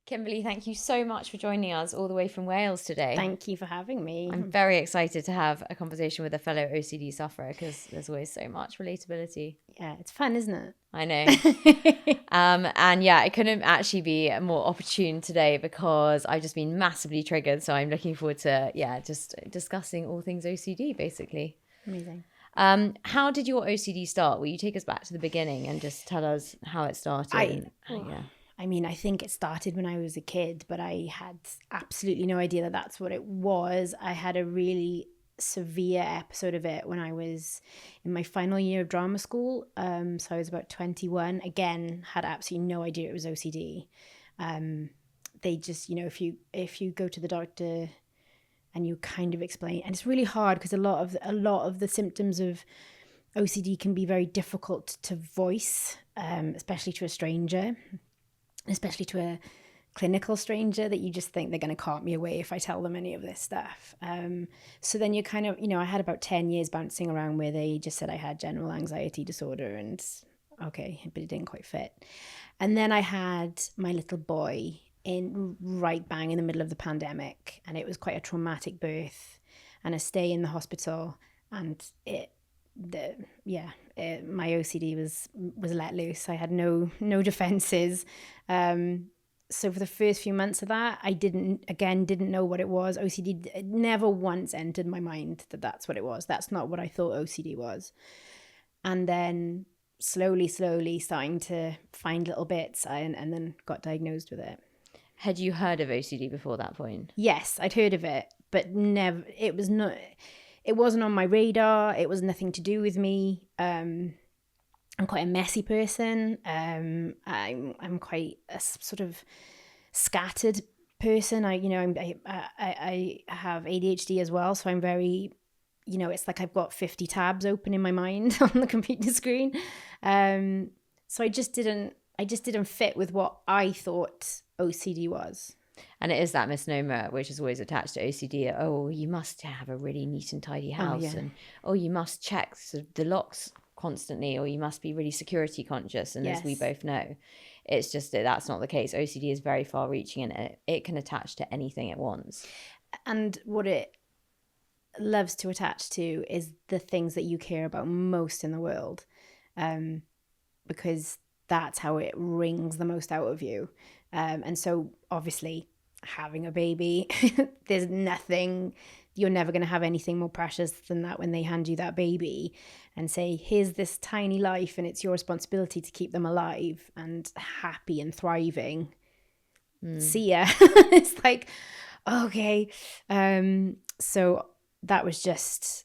Kimberley, thank you so much for joining us all the way from Wales today. Thank you for having me. I'm very excited to have a conversation with a fellow OCD sufferer because there's always so much relatability. Yeah, it's fun, isn't it? I know. And yeah, it couldn't actually be more opportune today because I've just been massively triggered. So I'm looking forward to, just discussing all things OCD, basically. Amazing. How did your OCD start? Will you take us back to the beginning and just tell us how it started? I think it started when I was a kid, but I had absolutely no idea that that's what it was. I had a really severe episode of it when I was in my final year of drama school. So I was about 21. Again, had absolutely no idea it was OCD. They just, if you go to the doctor and you kind of explain, and it's really hard because a lot of the symptoms of OCD can be very difficult to voice, especially to a stranger. Especially to a clinical stranger that you just think they're going to cart me away if I tell them any of this stuff. So then you kind of, I had about 10 years bouncing around where they just said I had general anxiety disorder and okay, but it didn't quite fit. And then I had my little boy right bang in the middle of the pandemic, and it was quite a traumatic birth and a stay in the hospital, and my OCD was let loose. I had no defenses. So for the first few months of that, I didn't know what it was. OCD never once entered my mind that that's what it was. That's not what I thought OCD was. And then slowly starting to find little bits, and then got diagnosed with it. Had you heard of OCD before that point? Yes, I'd heard of it, but never. It wasn't on my radar. It was nothing to do with me. I'm quite a messy person. I'm quite a sort of scattered person. I have ADHD as well, so I'm very, it's like I've got 50 tabs open in my mind on the computer screen. So I just didn't fit with what I thought OCD was. And it is that misnomer which is always attached to OCD. Oh, you must have a really neat and tidy house, and you must check the locks constantly, or you must be really security conscious. And yes, as we both know, it's just that's not the case. OCD is very far reaching, and it can attach to anything it wants. And what it loves to attach to is the things that you care about most in the world, because that's how it wrings the most out of you. And so obviously having a baby, there's nothing, you're never going to have anything more precious than that when they hand you that baby and say, here's this tiny life and it's your responsibility to keep them alive and happy and thriving. See ya. It's like, okay. So that was just,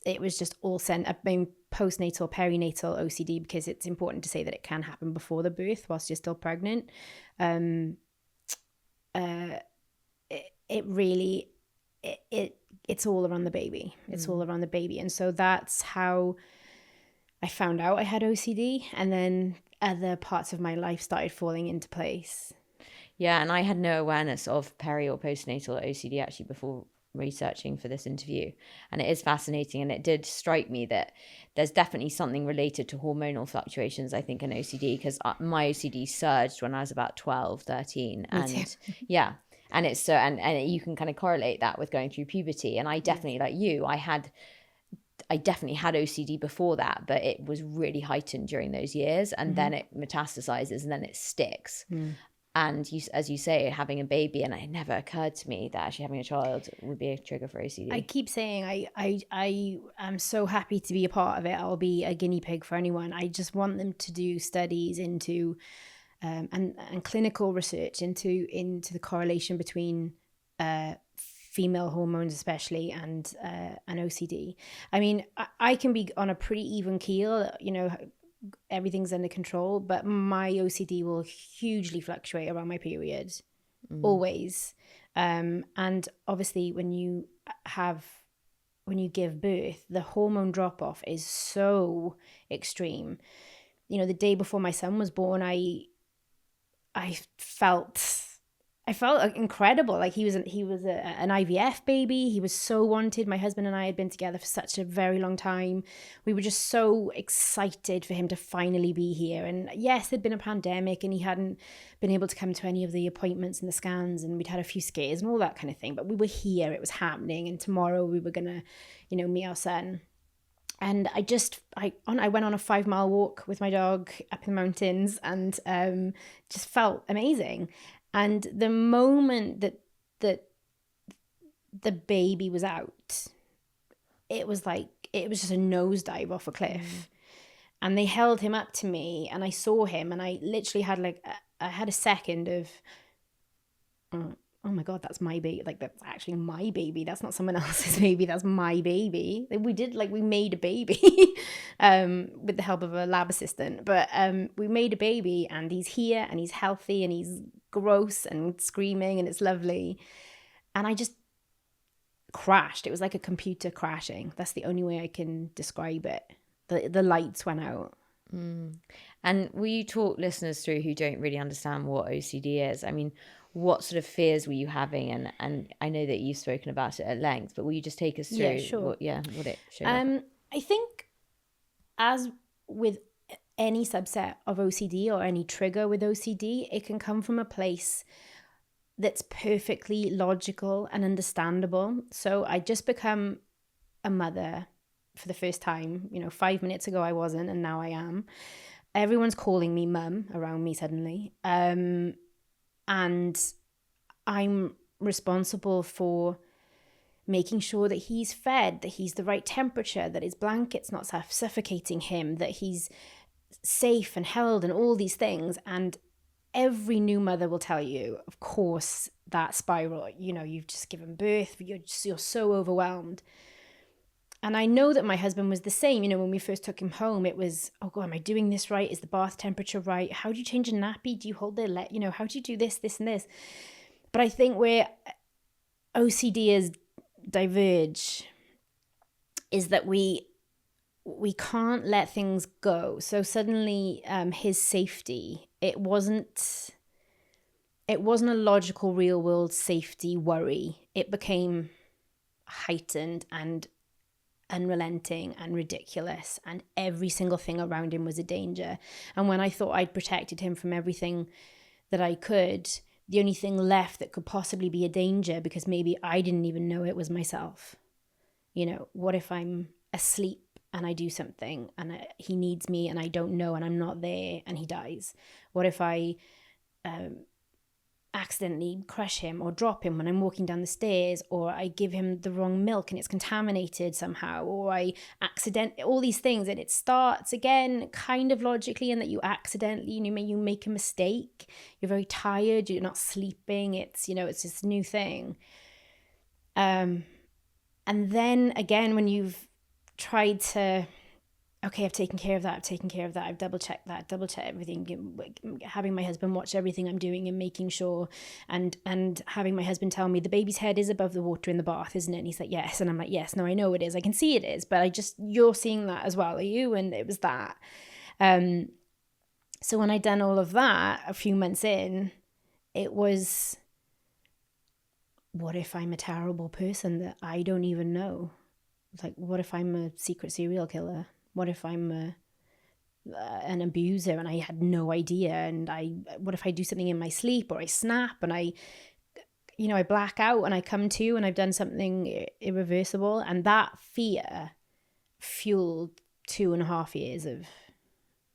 it was just all sent. I've been postnatal, perinatal OCD, because it's important to say that it can happen before the birth whilst you're still pregnant. It's all around the baby. It's all around the baby. And so that's how I found out I had OCD, and then other parts of my life started falling into place. Yeah, and I had no awareness of peri or postnatal OCD actually before researching for this interview, and it is fascinating, and it did strike me that there's definitely something related to hormonal fluctuations, I think, in OCD, because my OCD surged when I was about 12, 13, and yeah, and it's so and you can kind of correlate that with going through puberty. And I definitely, like you, I definitely had OCD before that, but it was really heightened during those years, and then it metastasizes, and then it sticks. And you, as you say, having a baby, and it never occurred to me that actually having a child would be a trigger for OCD. I keep saying I am so happy to be a part of it. I'll be a guinea pig for anyone. I just want them to do studies into and clinical research into the correlation between female hormones especially and OCD. I mean, I can be on a pretty even keel, everything's under control, but my OCD will hugely fluctuate around my period, always. And obviously when you give birth, the hormone drop off is so extreme. The day before my son was born, I felt I felt incredible. Like he was an IVF baby. He was so wanted. My husband and I had been together for such a very long time. We were just so excited for him to finally be here. And yes, there'd been a pandemic and he hadn't been able to come to any of the appointments and the scans, and we'd had a few scares and all that kind of thing. But we were here, it was happening, and tomorrow we were gonna, meet our son. And I went on a 5-mile walk with my dog up in the mountains, and just felt amazing. And the moment that the baby was out, it was just a nosedive off a cliff. And they held him up to me, and I saw him, and I literally had I had a second of, oh my God, that's my baby. Like, that's actually my baby. That's not someone else's baby. That's my baby. We made a baby with the help of a lab assistant. But we made a baby, and he's here, and he's healthy, and he's gross and screaming, and it's lovely. And I just crashed. It was like a computer crashing. That's the only way I can describe it. The lights went out. And will you talk listeners through who don't really understand what OCD is? I mean, what sort of fears were you having? And I know that you've spoken about it at length, but will you just take us through what it showed up? I think, as with any subset of OCD or any trigger with OCD, it can come from a place that's perfectly logical and understandable. So I just become a mother for the first time. 5 minutes ago I wasn't, and now I am. Everyone's calling me mum around me suddenly. And I'm responsible for making sure that he's fed, that he's the right temperature, that his blanket's not suffocating him, that he's safe and held, and all these things. And every new mother will tell you, of course, that spiral, you've just given birth, you're so overwhelmed. And I know that my husband was the same. When we first took him home, it was, oh God, am I doing this right? Is the bath temperature right? How do you change a nappy? Do you hold their leg? How do you do this, and this? But I think where OCD is diverge is that we can't let things go. So suddenly his safety, it wasn't a logical real world safety worry. It became heightened and unrelenting and ridiculous, and every single thing around him was a danger. And when I thought I'd protected him from everything that I could, the only thing left that could possibly be a danger, because maybe I didn't even know it, was myself. What if I'm asleep and I do something and he needs me and I don't know and I'm not there and he dies? What if I accidentally crush him or drop him when I'm walking down the stairs, or I give him the wrong milk and it's contaminated somehow, or I all these things? And it starts again kind of logically, in that you accidentally, you make a mistake, you're very tired, you're not sleeping, it's it's this new thing. And then again, when you've tried to, okay, I've taken care of that, I've double-checked everything, having my husband watch everything I'm doing and making sure, and having my husband tell me the baby's head is above the water in the bath, isn't it? And he's like, yes. And I'm like, yes, no, I know it is. I can see it is, but you're seeing that as well, are you? And it was that. So when I'd done all of that a few months in, it was, what if I'm a terrible person that I don't even know? Like, what if I'm a secret serial killer? What if I'm an abuser and I had no idea? And what if I do something in my sleep, or I snap and I black out and I come to and I've done something irreversible? And that fear fueled 2.5 years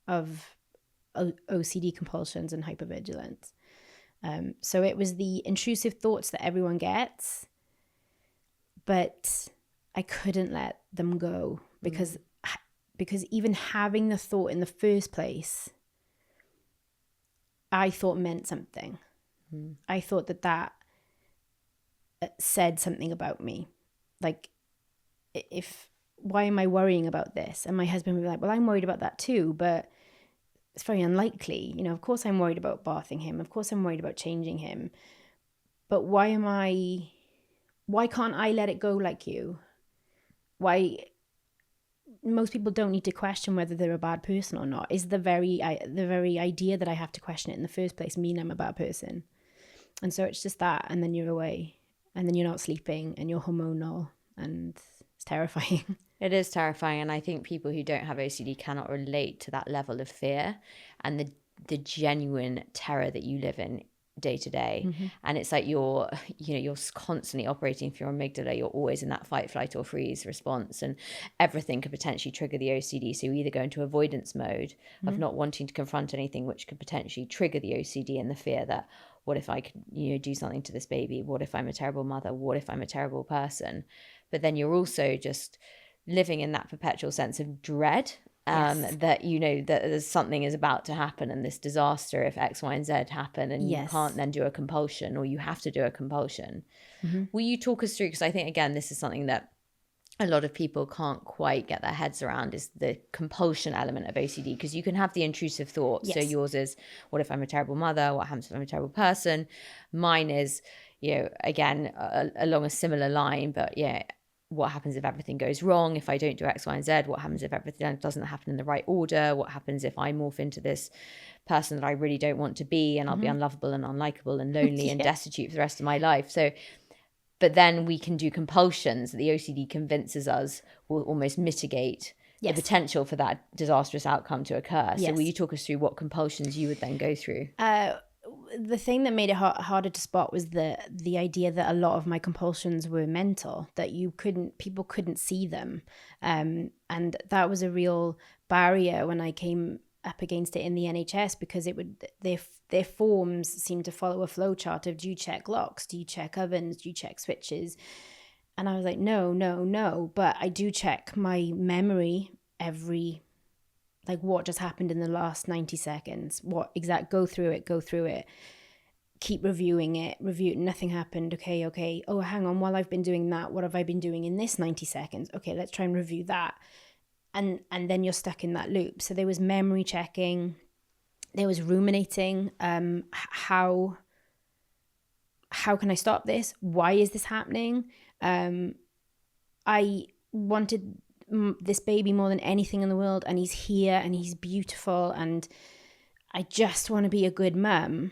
of OCD compulsions and hypervigilance. So it was the intrusive thoughts that everyone gets, but I couldn't let them go, because even having the thought in the first place, I thought meant something. I thought that said something about me. Like, why am I worrying about this? And my husband would be like, well, I'm worried about that too, but it's very unlikely. Of course I'm worried about bathing him. Of course I'm worried about changing him. But why can't I let it go like you? Why? Most people don't need to question whether they're a bad person or not. Is the very idea that I have to question it in the first place mean I'm a bad person? And so it's just that, and then you're away, and then you're not sleeping, and you're hormonal, and it's terrifying. It is terrifying, and I think people who don't have OCD cannot relate to that level of fear and the genuine terror that you live in day to day. And it's like you're constantly operating through your amygdala. You're always in that fight, flight, or freeze response, and everything could potentially trigger the OCD. So you either go into avoidance mode of not wanting to confront anything, which could potentially trigger the OCD and the fear that, what if I could, do something to this baby? What if I'm a terrible mother? What if I'm a terrible person? But then you're also just living in that perpetual sense of dread, that that there's something is about to happen, and this disaster if X, Y, and Z happen, and you can't then do a compulsion, or you have to do a compulsion. Will you talk us through, because I think, again, this is something that a lot of people can't quite get their heads around, is the compulsion element of OCD, because you can have the intrusive thoughts. So yours is, what if I'm a terrible mother? What happens if I'm a terrible person? Mine is, again, along a similar line, but what happens if everything goes wrong? If I don't do X, Y, and Z, what happens if everything doesn't happen in the right order? What happens if I morph into this person that I really don't want to be, and I'll be unlovable and unlikable and lonely and destitute for the rest of my life? So, but then we can do compulsions that the OCD convinces us will almost mitigate the potential for that disastrous outcome to occur. So will you talk us through what compulsions you would then go through? The thing that made it harder to spot was the idea that a lot of my compulsions were mental, that people couldn't see them. And that was a real barrier when I came up against it in the NHS, because their forms seemed to follow a flow chart of, do you check locks? Do you check ovens? Do you check switches? And I was like, no. But I do check my memory every, like, what just happened in the last 90 seconds, go through it, keep reviewing it, nothing happened. Okay. Oh, hang on, while I've been doing that, what have I been doing in this 90 seconds? Okay, let's try and review that. And then you're stuck in that loop. So there was memory checking, there was ruminating. How can I stop this? Why is this happening? I wanted this baby more than anything in the world, and he's here and he's beautiful, and I just want to be a good mum.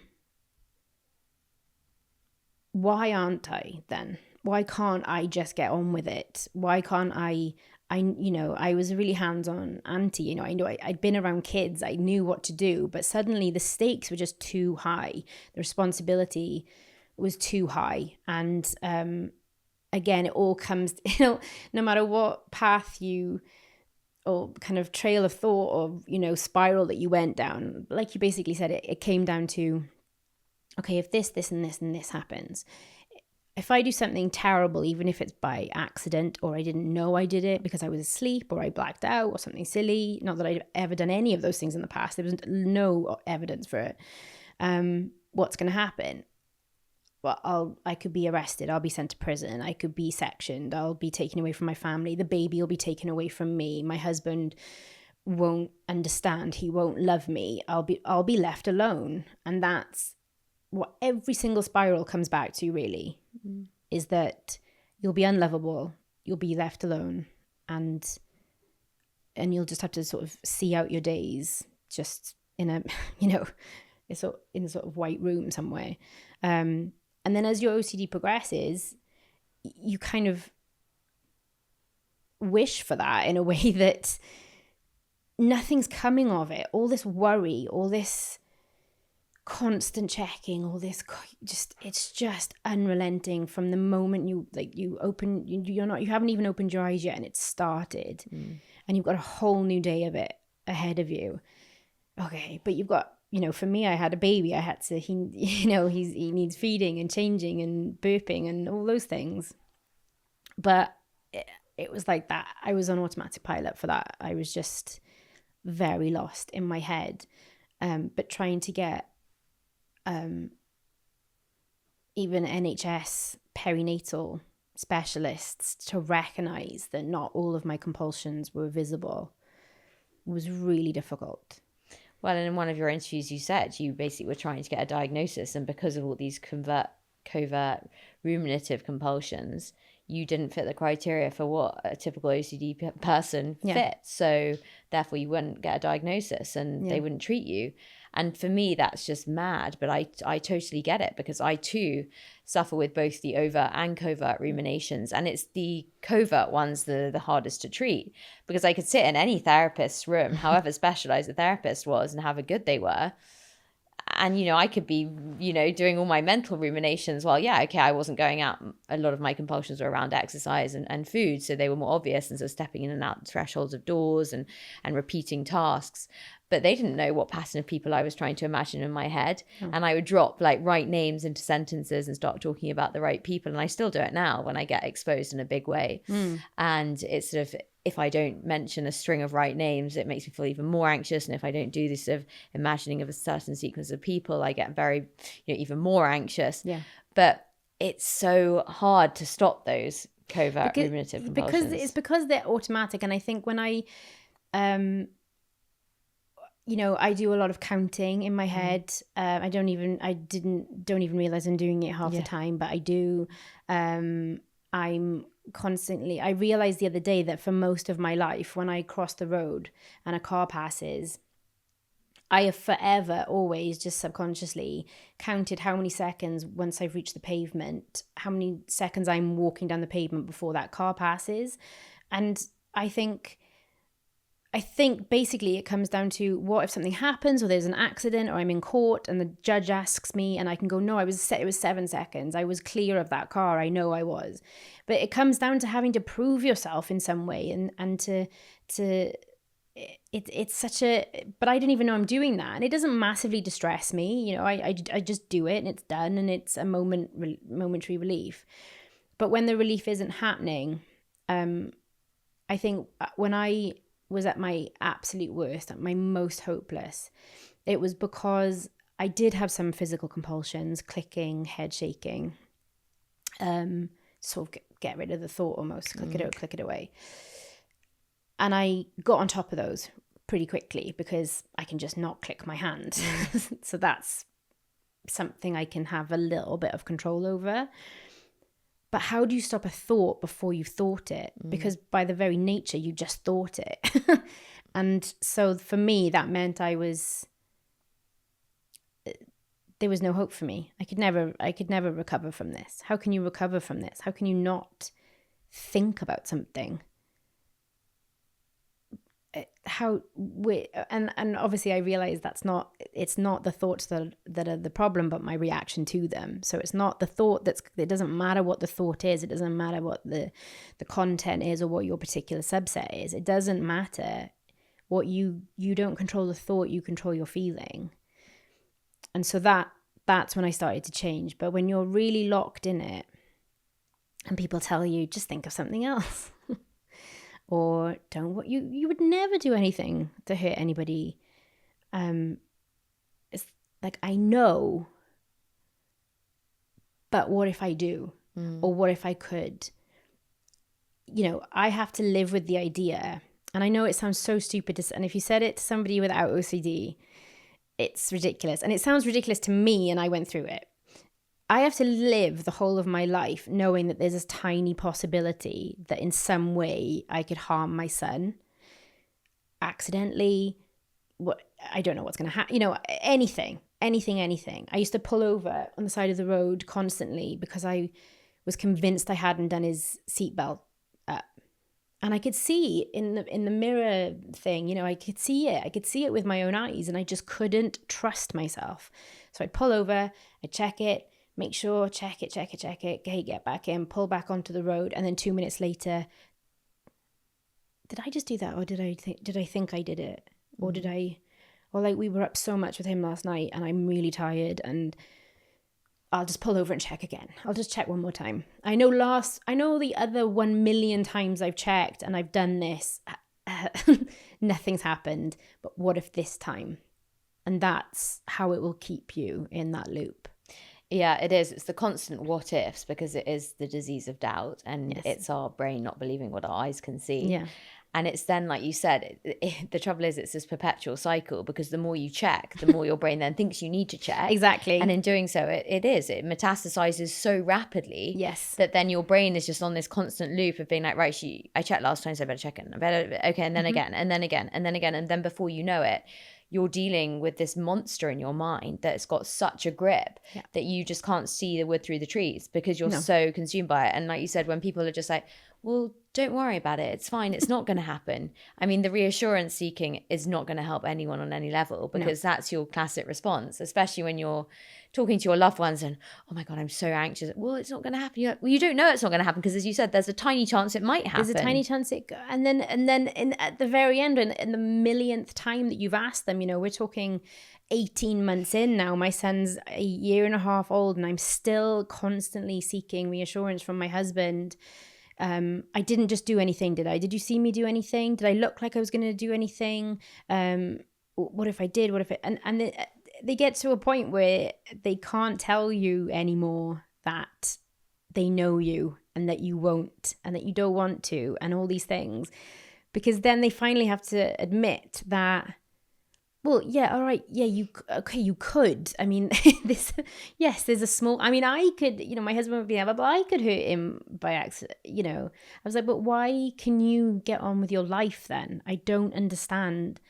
Why aren't I then? Why can't I just get on with it? Why can't I was a really hands-on auntie. I know I'd been around kids. I knew what to do, but suddenly the stakes were just too high. The responsibility was too high. And again, it all comes, no matter what path or kind of trail of thought or, spiral that you went down, like you basically said, it came down to, okay, if this, and this, and this happens, if I do something terrible, even if it's by accident, or I didn't know I did it because I was asleep, or I blacked out, or something silly, not that I'd ever done any of those things in the past, there was no evidence for it, what's going to happen? Well, I could be arrested, I'll be sent to prison, I could be sectioned, I'll be taken away from my family, the baby will be taken away from me, my husband won't understand, he won't love me, I'll be left alone. And that's what every single spiral comes back to, really, is that you'll be unlovable, you'll be left alone, and you'll just have to sort of see out your days just in a in a sort of white room somewhere. And then as your OCD progresses, you kind of wish for that in a way that nothing's coming of it. All this worry, all this constant checking, all this it's just unrelenting from the moment you haven't even opened your eyes yet, and it's started, and you've got a whole new day of it ahead of you. Okay, but you've got, for me, I had a baby, I had to, he needs feeding and changing and burping and all those things. But it was like that. I was on automatic pilot for that. I was just very lost in my head, but trying to get even NHS perinatal specialists to recognize that not all of my compulsions were visible was really difficult. Well, and in one of your interviews, you said you basically were trying to get a diagnosis, and because of all these covert ruminative compulsions, you didn't fit the criteria for what a typical OCD person fits. So therefore you wouldn't get a diagnosis, and they wouldn't treat you. And for me, that's just mad. But I totally get it, because I too suffer with both the overt and covert ruminations. And it's the covert ones the hardest to treat, because I could sit in any therapist's room, however specialized the therapist was, and however good they were. And, you know, I could be, you know, doing all my mental ruminations. Well, yeah, okay, I wasn't going out. A lot of my compulsions were around exercise and food, so they were more obvious. And so stepping in and out thresholds of doors and repeating tasks. But they didn't know what pattern of people I was trying to imagine in my head. And I would drop like right names into sentences and start talking about the right people. And I still do it now when I get exposed in a big way. And it's sort of, if I don't mention a string of right names, it makes me feel even more anxious. And if I don't do this sort of imagining of a certain sequence of people, I get very, you know, even more anxious. Yeah. But it's so hard to stop those covert ruminative compulsions. Because they're automatic. And I think when I, you know, I do a lot of counting in my head. I don't even realize I'm doing it half the time, but I do. I'm constantly, I realized the other day that for most of my life, when I cross the road and a car passes, I have forever always just subconsciously counted how many seconds once I've reached the pavement, how many seconds I'm walking down the pavement before that car passes. And I think basically it comes down to, what if something happens or there's an accident or I'm in court and the judge asks me and I can go, no, it was 7 seconds. I was clear of that car. I know I was. But it comes down to having to prove yourself in some way and it's such a, but I didn't even know I'm doing that. And it doesn't massively distress me. You know, I just do it and it's done and it's a momentary relief. But when the relief isn't happening, I think when I was at my absolute worst, at my most hopeless, it was because I did have some physical compulsions, clicking, head shaking, sort of get rid of the thought almost, click it away. And I got on top of those pretty quickly because I can just not click my hand. So that's something I can have a little bit of control over. But how do you stop a thought before you've thought it? Because by the very nature, you just thought it. And so for me, that meant there was no hope for me. I could never recover from this. How can you recover from this? How can you not think about something? And obviously I realized it's not the thoughts that are the problem, but my reaction to them. So it's not the thought it doesn't matter what the thought is. It doesn't matter what the content is or what your particular subset is. It doesn't matter what you don't control the thought, you control your feeling. And so that's when I started to change. But when you're really locked in it and people tell you, just think of something else. Or you would never do anything to hurt anybody. It's like, I know, but what if I do? Or what if I could? You know, I have to live with the idea. And I know it sounds so stupid, and if you said it to somebody without OCD, it's ridiculous. And it sounds ridiculous to me, and I went through it. I have to live the whole of my life knowing that there's this tiny possibility that in some way I could harm my son accidentally. I don't know what's going to happen. You know, anything. I used to pull over on the side of the road constantly because I was convinced I hadn't done his seatbelt up. And I could see in the mirror thing, you know, I could see it with my own eyes, and I just couldn't trust myself. So I'd pull over, I'd check it, make sure, check it, okay, get back in, pull back onto the road, and then 2 minutes later, did I just do that, or did I think I did it, or like we were up so much with him last night, and I'm really tired, and I'll just pull over and check again. I'll just check one more time. I know the other 1 million times I've checked and I've done this, nothing's happened. But what if this time? And that's how it will keep you in that loop. Yeah, it is. It's the constant what ifs, because it is the disease of doubt, and it's our brain not believing what our eyes can see. Yeah. And it's then, like you said, the trouble is it's this perpetual cycle, because the more you check, the more your brain then thinks you need to check. Exactly. And in doing so, it metastasizes so rapidly. Yes. That then your brain is just on this constant loop of being like, right, I checked last time, so I better check it. Okay, and then again, and then again, and then again. And then before you know it, you're dealing with this monster in your mind that's got such a grip that you just can't see the wood through the trees because you're so consumed by it. And like you said, when people are just like, well, don't worry about it, it's fine, it's not going to happen. I mean, the reassurance seeking is not going to help anyone on any level, because that's your classic response, especially when you're talking to your loved ones and, oh my God, I'm so anxious. Well, it's not going to happen. You're like, well, you don't know it's not going to happen, because as you said, there's a tiny chance it might happen. There's a tiny chance and then at the very end, in the millionth time that you've asked them, we're talking 18 months in now, my son's a year and a half old, and I'm still constantly seeking reassurance from my husband. I didn't just do anything, did I? Did you see me do anything? Did I look like I was going to do anything? What if I did? What if it? And they get to a point where they can't tell you anymore that they know you and that you won't and that you don't want to and all these things, because then they finally have to admit that, well, yeah, all right, yeah, you could. I mean, there's a small, I mean, I could, my husband would be like, but I could hurt him by accident, I was like, but why can you get on with your life then? I don't understand.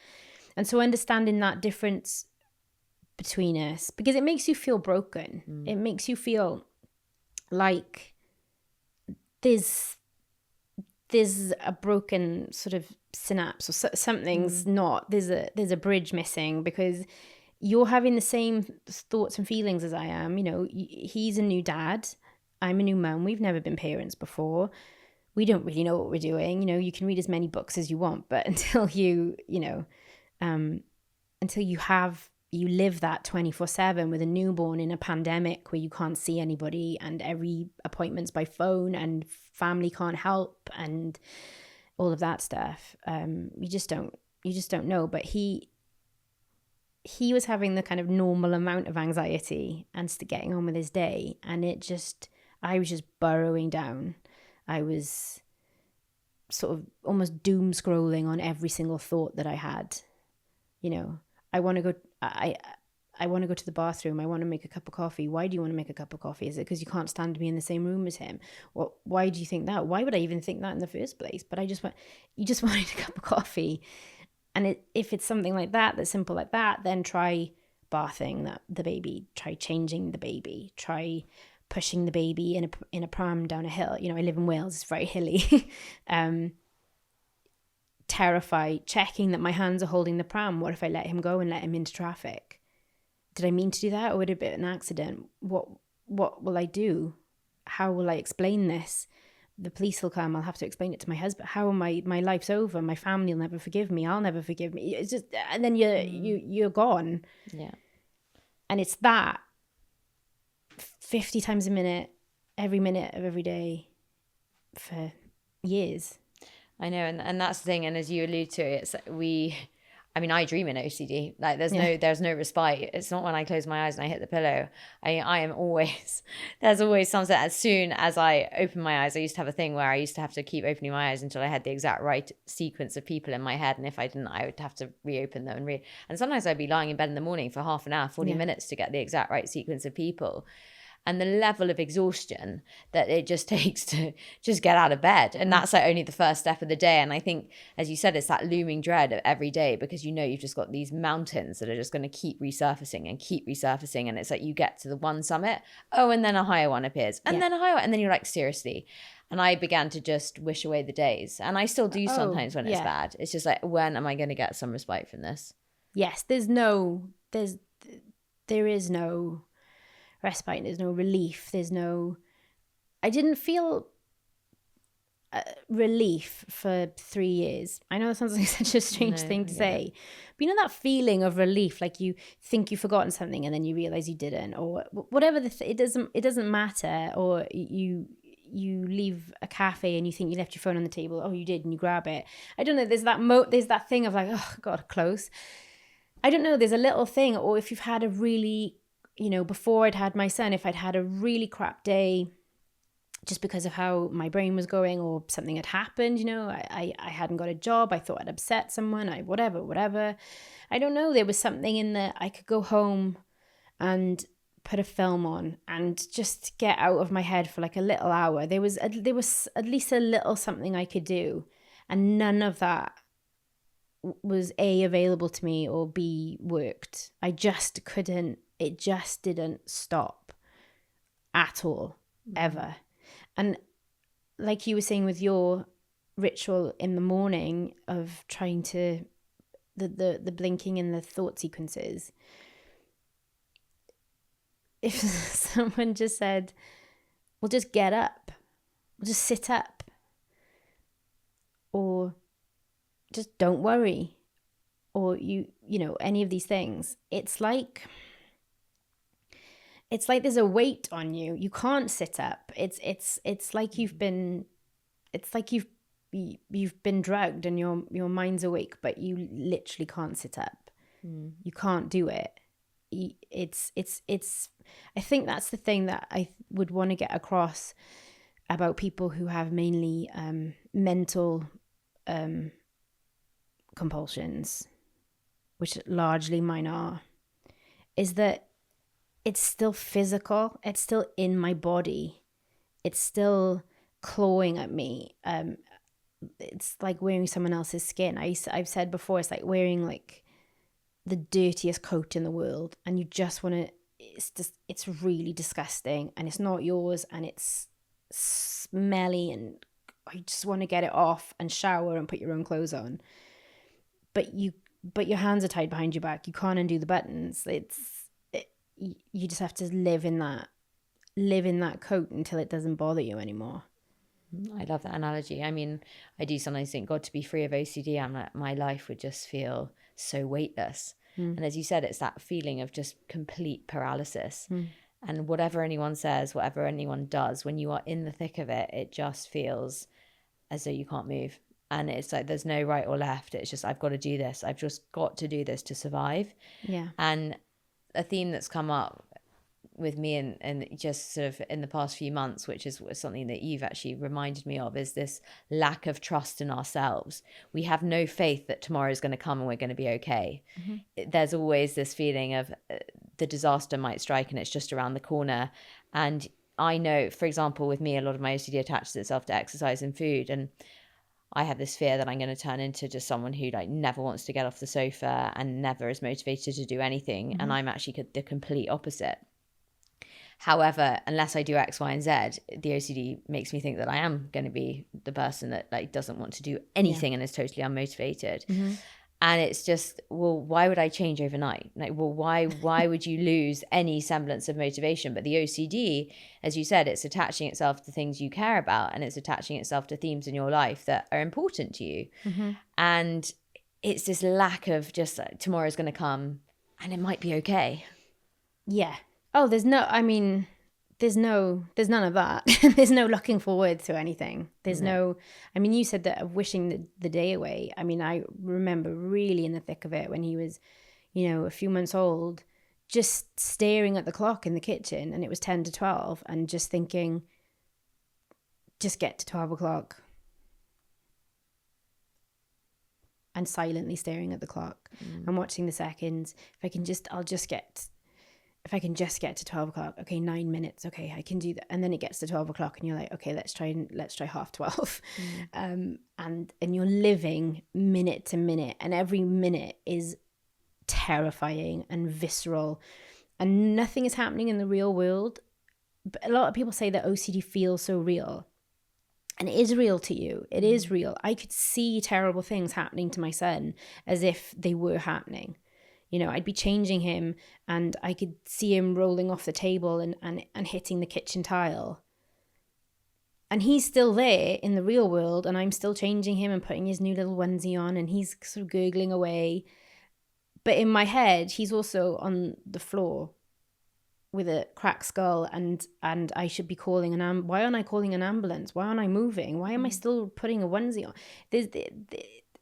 And so understanding that difference between us, because it makes you feel broken. It makes you feel like there's a broken sort of synapse, or something's not, there's a bridge missing, because you're having the same thoughts and feelings as I am. He's a new dad, I'm a new mum, we've never been parents before, we don't really know what we're doing. You can read as many books as you want, but until you live that 24/7 with a newborn in a pandemic where you can't see anybody and every appointment's by phone and family can't help and all of that stuff, you just don't know. But he was having the kind of normal amount of anxiety and getting on with his day, and I was just burrowing down. I was sort of almost doom scrolling on every single thought that I had. I want to go. I want to go to the bathroom. I want to make a cup of coffee. Why do you want to make a cup of coffee? Is it because you can't stand to be in the same room as him? Well, why do you think that? Why would I even think that in the first place? But you just wanted a cup of coffee. And if it's something like that, that's simple like that, then try bathing the baby. Try changing the baby. Try pushing the baby in a pram down a hill. I live in Wales. It's very hilly. Terrified, checking that my hands are holding the pram. What if I let him go and let him into traffic? Did I mean to do that, or would it be an accident? What will I do? How will I explain this? The police will come. I'll have to explain it to my husband. How am my life's over? My family will never forgive me. I'll never forgive me. It's just, and then you're gone. Yeah. And it's that 50 times a minute, every minute of every day for years. I know, and that's the thing. And as you allude to, I dream in OCD. Like there's no respite. It's not when I close my eyes and I hit the pillow. I am always, there's always something. As soon as I open my eyes, I used to have a thing where I used to have to keep opening my eyes until I had the exact right sequence of people in my head. And if I didn't, I would have to reopen them and sometimes I'd be lying in bed in the morning for half an hour, 40 minutes to get the exact right sequence of people. And the level of exhaustion that it just takes to just get out of bed. And that's like only the first step of the day. And I think, as you said, it's that looming dread of every day, because you've just got these mountains that are just going to keep resurfacing. And it's like you get to the one summit, and then a higher one appears, and then a higher one, and then you're like, seriously. And I began to just wish away the days. And I still do sometimes when it's bad. It's just like, when am I going to get some respite from this? Yes, there is no respite, there's no relief, I didn't feel relief for 3 years. I know that sounds like such a strange thing to say, but that feeling of relief, like you think you've forgotten something and then you realize you didn't, or whatever it doesn't matter, or you leave a cafe and you think you left your phone on the table, you did, and you grab it. I don't know, there's that thing of like, oh God, close. I don't know, there's a little thing. Or if you've had a really, before I'd had my son, if I'd had a really crap day just because of how my brain was going, or something had happened, I hadn't got a job, I thought I'd upset someone, whatever. I don't know, there was something in that I could go home and put a film on and just get out of my head for like a little hour. There was at least a little something I could do, and none of that was A, available to me, or B, worked. I just couldn't, it just didn't stop at all, ever. And like you were saying with your ritual in the morning of trying to, the blinking and the thought sequences, if someone just said, well, just get up, well, just sit up, or just don't worry, or you know, any of these things, it's like there's a weight on you. You can't sit up. It's like you've been drugged and your mind's awake, but you literally can't sit up. You can't do it. It's I think that's the thing that I would want to get across about people who have mainly mental compulsions, which largely mine are, is that it's still physical. It's still in my body. It's still clawing at me. It's like wearing someone else's skin. I've said before, it's like wearing like the dirtiest coat in the world, and you just want to, it's really disgusting, and it's not yours, and it's smelly, and you just want to get it off and shower and put your own clothes on. But your hands are tied behind your back. You can't undo the buttons. You just have to live in that coat until it doesn't bother you anymore. I love that analogy. I mean, I do sometimes think, God, to be free of OCD, I'm like, my life would just feel so weightless. And as you said, it's that feeling of just complete paralysis. And whatever anyone says, whatever anyone does, when you are in the thick of it, it just feels as though you can't move. And it's like there's no right or left. It's just, I've got to do this. I've just got to do this to survive. Yeah. And a theme that's come up with me and just sort of in the past few months, which is something that you've actually reminded me of, is this lack of trust in ourselves. We have no faith that tomorrow is going to come and we're going to be okay. There's always this feeling of the disaster might strike and it's just around the corner. And I know, for example, with me, a lot of my OCD attaches itself to exercise and food. And I have this fear that I'm going to turn into just someone who like never wants to get off the sofa and never is motivated to do anything. And I'm actually the complete opposite. However, unless I do X, Y, and Z, the OCD makes me think that I am going to be the person that like doesn't want to do anything and is totally unmotivated. And it's just, well, why would I change overnight? Like, well, why would you lose any semblance of motivation? But the OCD, as you said, it's attaching itself to things you care about, and it's attaching itself to themes in your life that are important to you. And it's this lack of just like, tomorrow's going to come and it might be okay. Yeah. Oh, there's none of that. There's no looking forward to anything. There's no, I mean, you said that of wishing the day away. I mean, I remember really in the thick of it when he was, a few months old, just staring at the clock in the kitchen and it was 10 to 12 and just thinking, just get to 12 o'clock. And silently staring at the clock and watching the seconds. If I can just get to 12 o'clock, okay, 9 minutes, okay, I can do that. And then it gets to 12 o'clock and you're like, okay, let's try 12:30. And you're living minute to minute, and every minute is terrifying and visceral, and nothing is happening in the real world. But a lot of people say that OCD feels so real, and it is real to you. It is real. I could see terrible things happening to my son as if they were happening. I'd be changing him and I could see him rolling off the table and hitting the kitchen tile. And he's still there in the real world, and I'm still changing him and putting his new little onesie on, and he's sort of gurgling away. But in my head, he's also on the floor with a cracked skull, and I should be calling why aren't I calling an ambulance? Why aren't I moving? Why am I still putting a onesie on?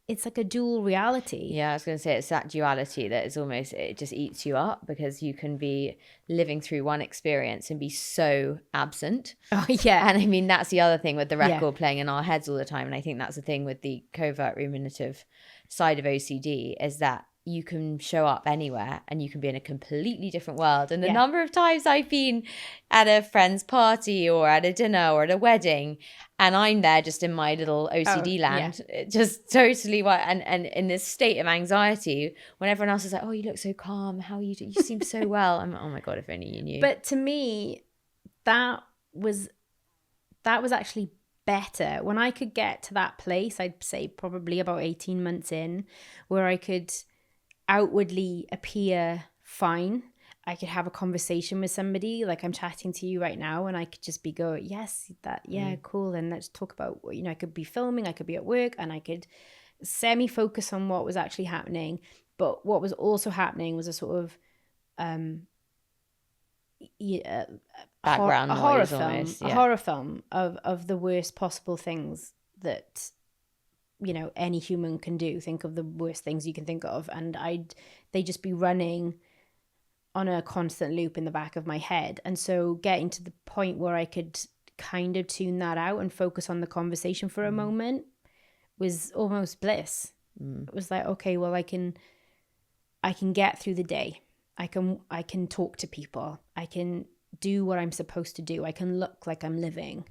It's like a dual reality. Yeah, I was going to say, it's that duality that is almost, it just eats you up, because you can be living through one experience and be so absent. Oh, yeah. And I mean, that's the other thing with the record playing in our heads all the time. And I think that's the thing with the covert ruminative side of OCD, is that you can show up anywhere and you can be in a completely different world. And the Yeah. number of times I've been at a friend's party or at a dinner or at a wedding, and I'm there just in my little OCD land, just totally and in this state of anxiety when everyone else is like, oh, you look so calm. How are you? You seem so well. I'm like, oh my God, if only you knew. But to me, that was actually better when I could get to that place. I'd say probably about 18 months in, where I could outwardly appear fine. I could have a conversation with somebody, like I'm chatting to you right now, and I could just be yes, that, yeah, cool. And let's talk about, I could be filming, I could be at work, and I could semi-focus on what was actually happening. But what was also happening was a sort of background horror noise film, almost, a horror film of the worst possible things that any human can do. Think of the worst things you can think of, and they'd just be running on a constant loop in the back of my head. And so getting to the point where I could kind of tune that out and focus on the conversation for a moment was almost bliss. It was like, okay, well, I can get through the day. I can talk to people. I can do what I'm supposed to do. I can look like I'm living.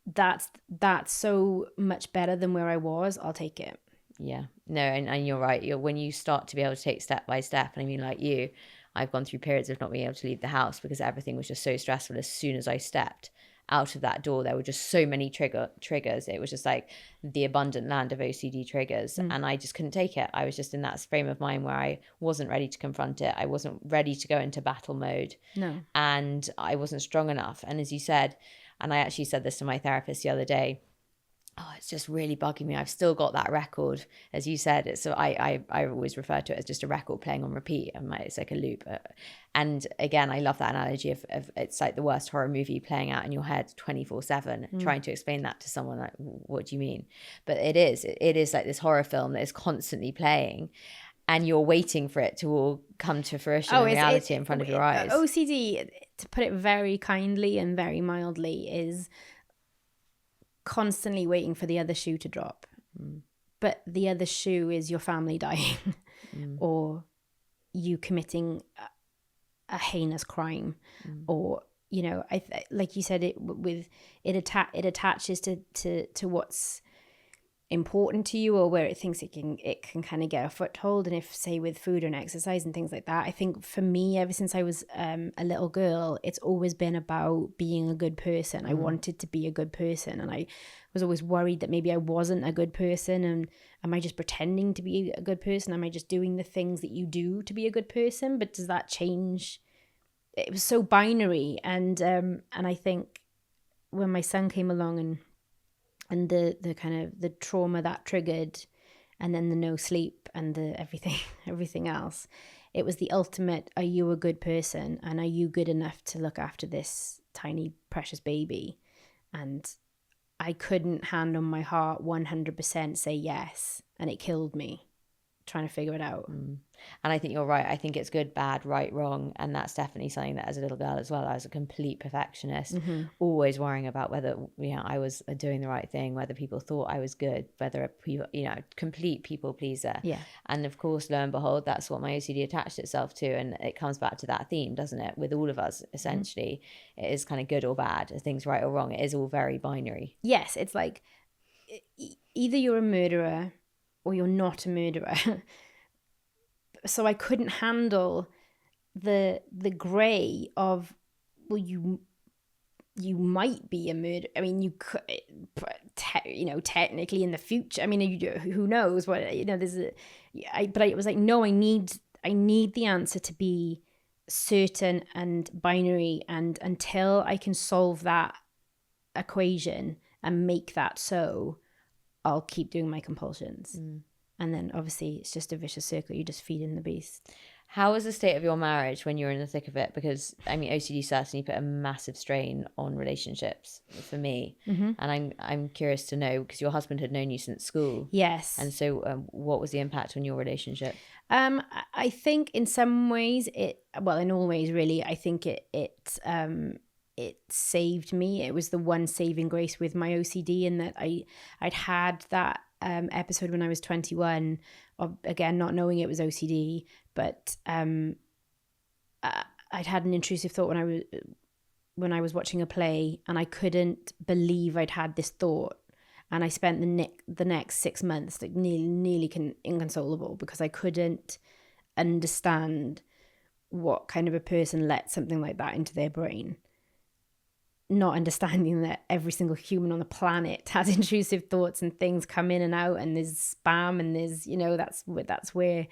That's so much better than where I was. I'll take it. Yeah, no, and you're right. When you start to be able to take step by step, and I mean, like you, I've gone through periods of not being able to leave the house because everything was just so stressful. As soon as I stepped out of that door, there were just so many triggers. It was just like the abundant land of OCD triggers, and I just couldn't take it. I was just in that frame of mind where I wasn't ready to confront it. I wasn't ready to go into battle mode. No. And I wasn't strong enough. And as you said, and I actually said this to my therapist the other day, oh, it's just really bugging me. I've still got that record, as you said. So I always refer to it as just a record playing on repeat. It's like a loop. And again, I love that analogy of it's like the worst horror movie playing out in your head 24/7, trying to explain that to someone like, what do you mean? But it is like this horror film that is constantly playing, and you're waiting for it to all come to fruition in reality in front of your eyes. OCD, to put it very kindly and very mildly, is constantly waiting for the other shoe to drop. But the other shoe is your family dying or you committing a heinous crime, or like you said, it attaches to what's important to you, or where it thinks it can kind of get a foothold. And if, say, with food and exercise and things like that, I think for me, ever since I was a little girl, it's always been about being a good person. I wanted to be a good person, and I was always worried that maybe I wasn't a good person, and am I just pretending to be a good person? Am I just doing the things that you do to be a good person? But does that change? It was so binary, and I think when my son came along and the kind of the trauma that triggered, and then the no sleep and the everything else, it was the ultimate, are you a good person, and are you good enough to look after this tiny precious baby? And I couldn't hand on my heart 100% say yes, and it killed me trying to figure it out. And I think you're right. I think it's good, bad, right, wrong. And that's definitely something that as a little girl as well, I was a complete perfectionist, always worrying about whether, I was doing the right thing, whether people thought I was good, whether, complete people pleaser. Yeah. And of course, lo and behold, that's what my OCD attached itself to. And it comes back to that theme, doesn't it? With all of us, essentially, it is kind of good or bad, things right or wrong. It is all very binary. Yes. It's like either you're a murderer or you're not a murderer. So I couldn't handle the grey of, well, you might be a murderer. I mean, you could, technically in the future. I mean, who knows what, there's but it was like, no, I need the answer to be certain and binary, and until I can solve that equation and make that so, I'll keep doing my compulsions. And then obviously it's just a vicious circle. You just feed in the beast. How was the state of your marriage when you were in the thick of it? Because I mean, OCD certainly put a massive strain on relationships for me. And I'm curious to know, because your husband had known you since school. Yes. And so what was the impact on your relationship? I think in some ways in all ways really, I think it saved me. It was the one saving grace with my OCD, in that I'd had that episode when I was 21 again, not knowing it was OCD, but I'd had an intrusive thought when I was watching a play, and I couldn't believe I'd had this thought. And I spent the next 6 months like nearly inconsolable, because I couldn't understand what kind of a person let something like that into their brain. Not understanding that every single human on the planet has intrusive thoughts, and things come in and out, and there's spam, and there's, that's where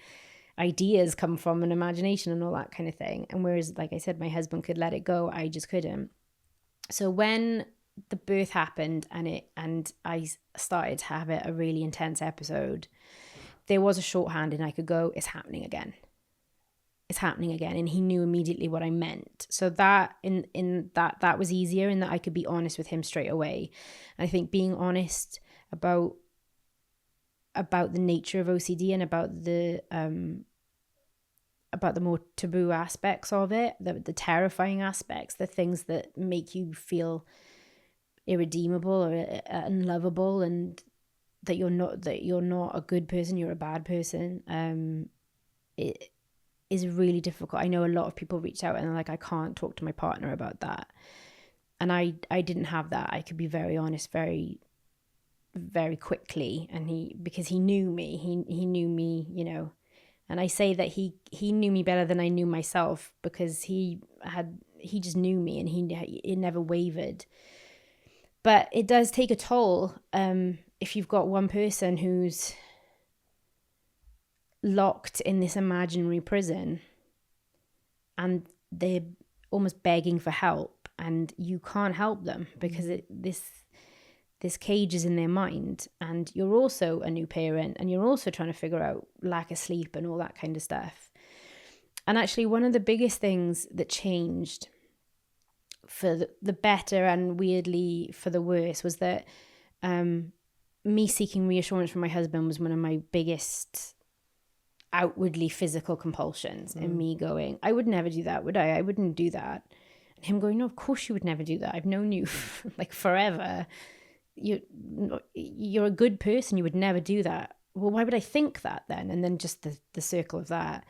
ideas come from, and imagination and all that kind of thing. And whereas, like I said, my husband could let it go, I just couldn't. So when the birth happened and I started to have a really intense episode, there was a shorthand, and I could go, it's happening again. It's happening again. And he knew immediately what I meant. So that that was easier, in that I could be honest with him straight away. And I think being honest about the nature of OCD, and about the more taboo aspects of it, the terrifying aspects, the things that make you feel irredeemable or unlovable, and that you're not a good person, you're a bad person. It is really difficult. I know a lot of people reach out and they're like, I can't talk to my partner about that. And I didn't have that. I could be very honest very, very quickly. And because he knew me, he knew me, and I say that he knew me better than I knew myself, because he just knew me, and he never wavered. But it does take a toll if you've got one person who's locked in this imaginary prison, and they're almost begging for help, and you can't help them because this cage is in their mind. And you're also a new parent, and you're also trying to figure out lack of sleep and all that kind of stuff. And actually, one of the biggest things that changed for the better, and weirdly for the worse, was that me seeking reassurance from my husband was one of my biggest outwardly physical compulsions. And me going, I would never do that, would I? I wouldn't do that. And him going, no, of course you would never do that. I've known you like forever. You're a good person. You would never do that. Well, why would I think that then? And then just the circle of that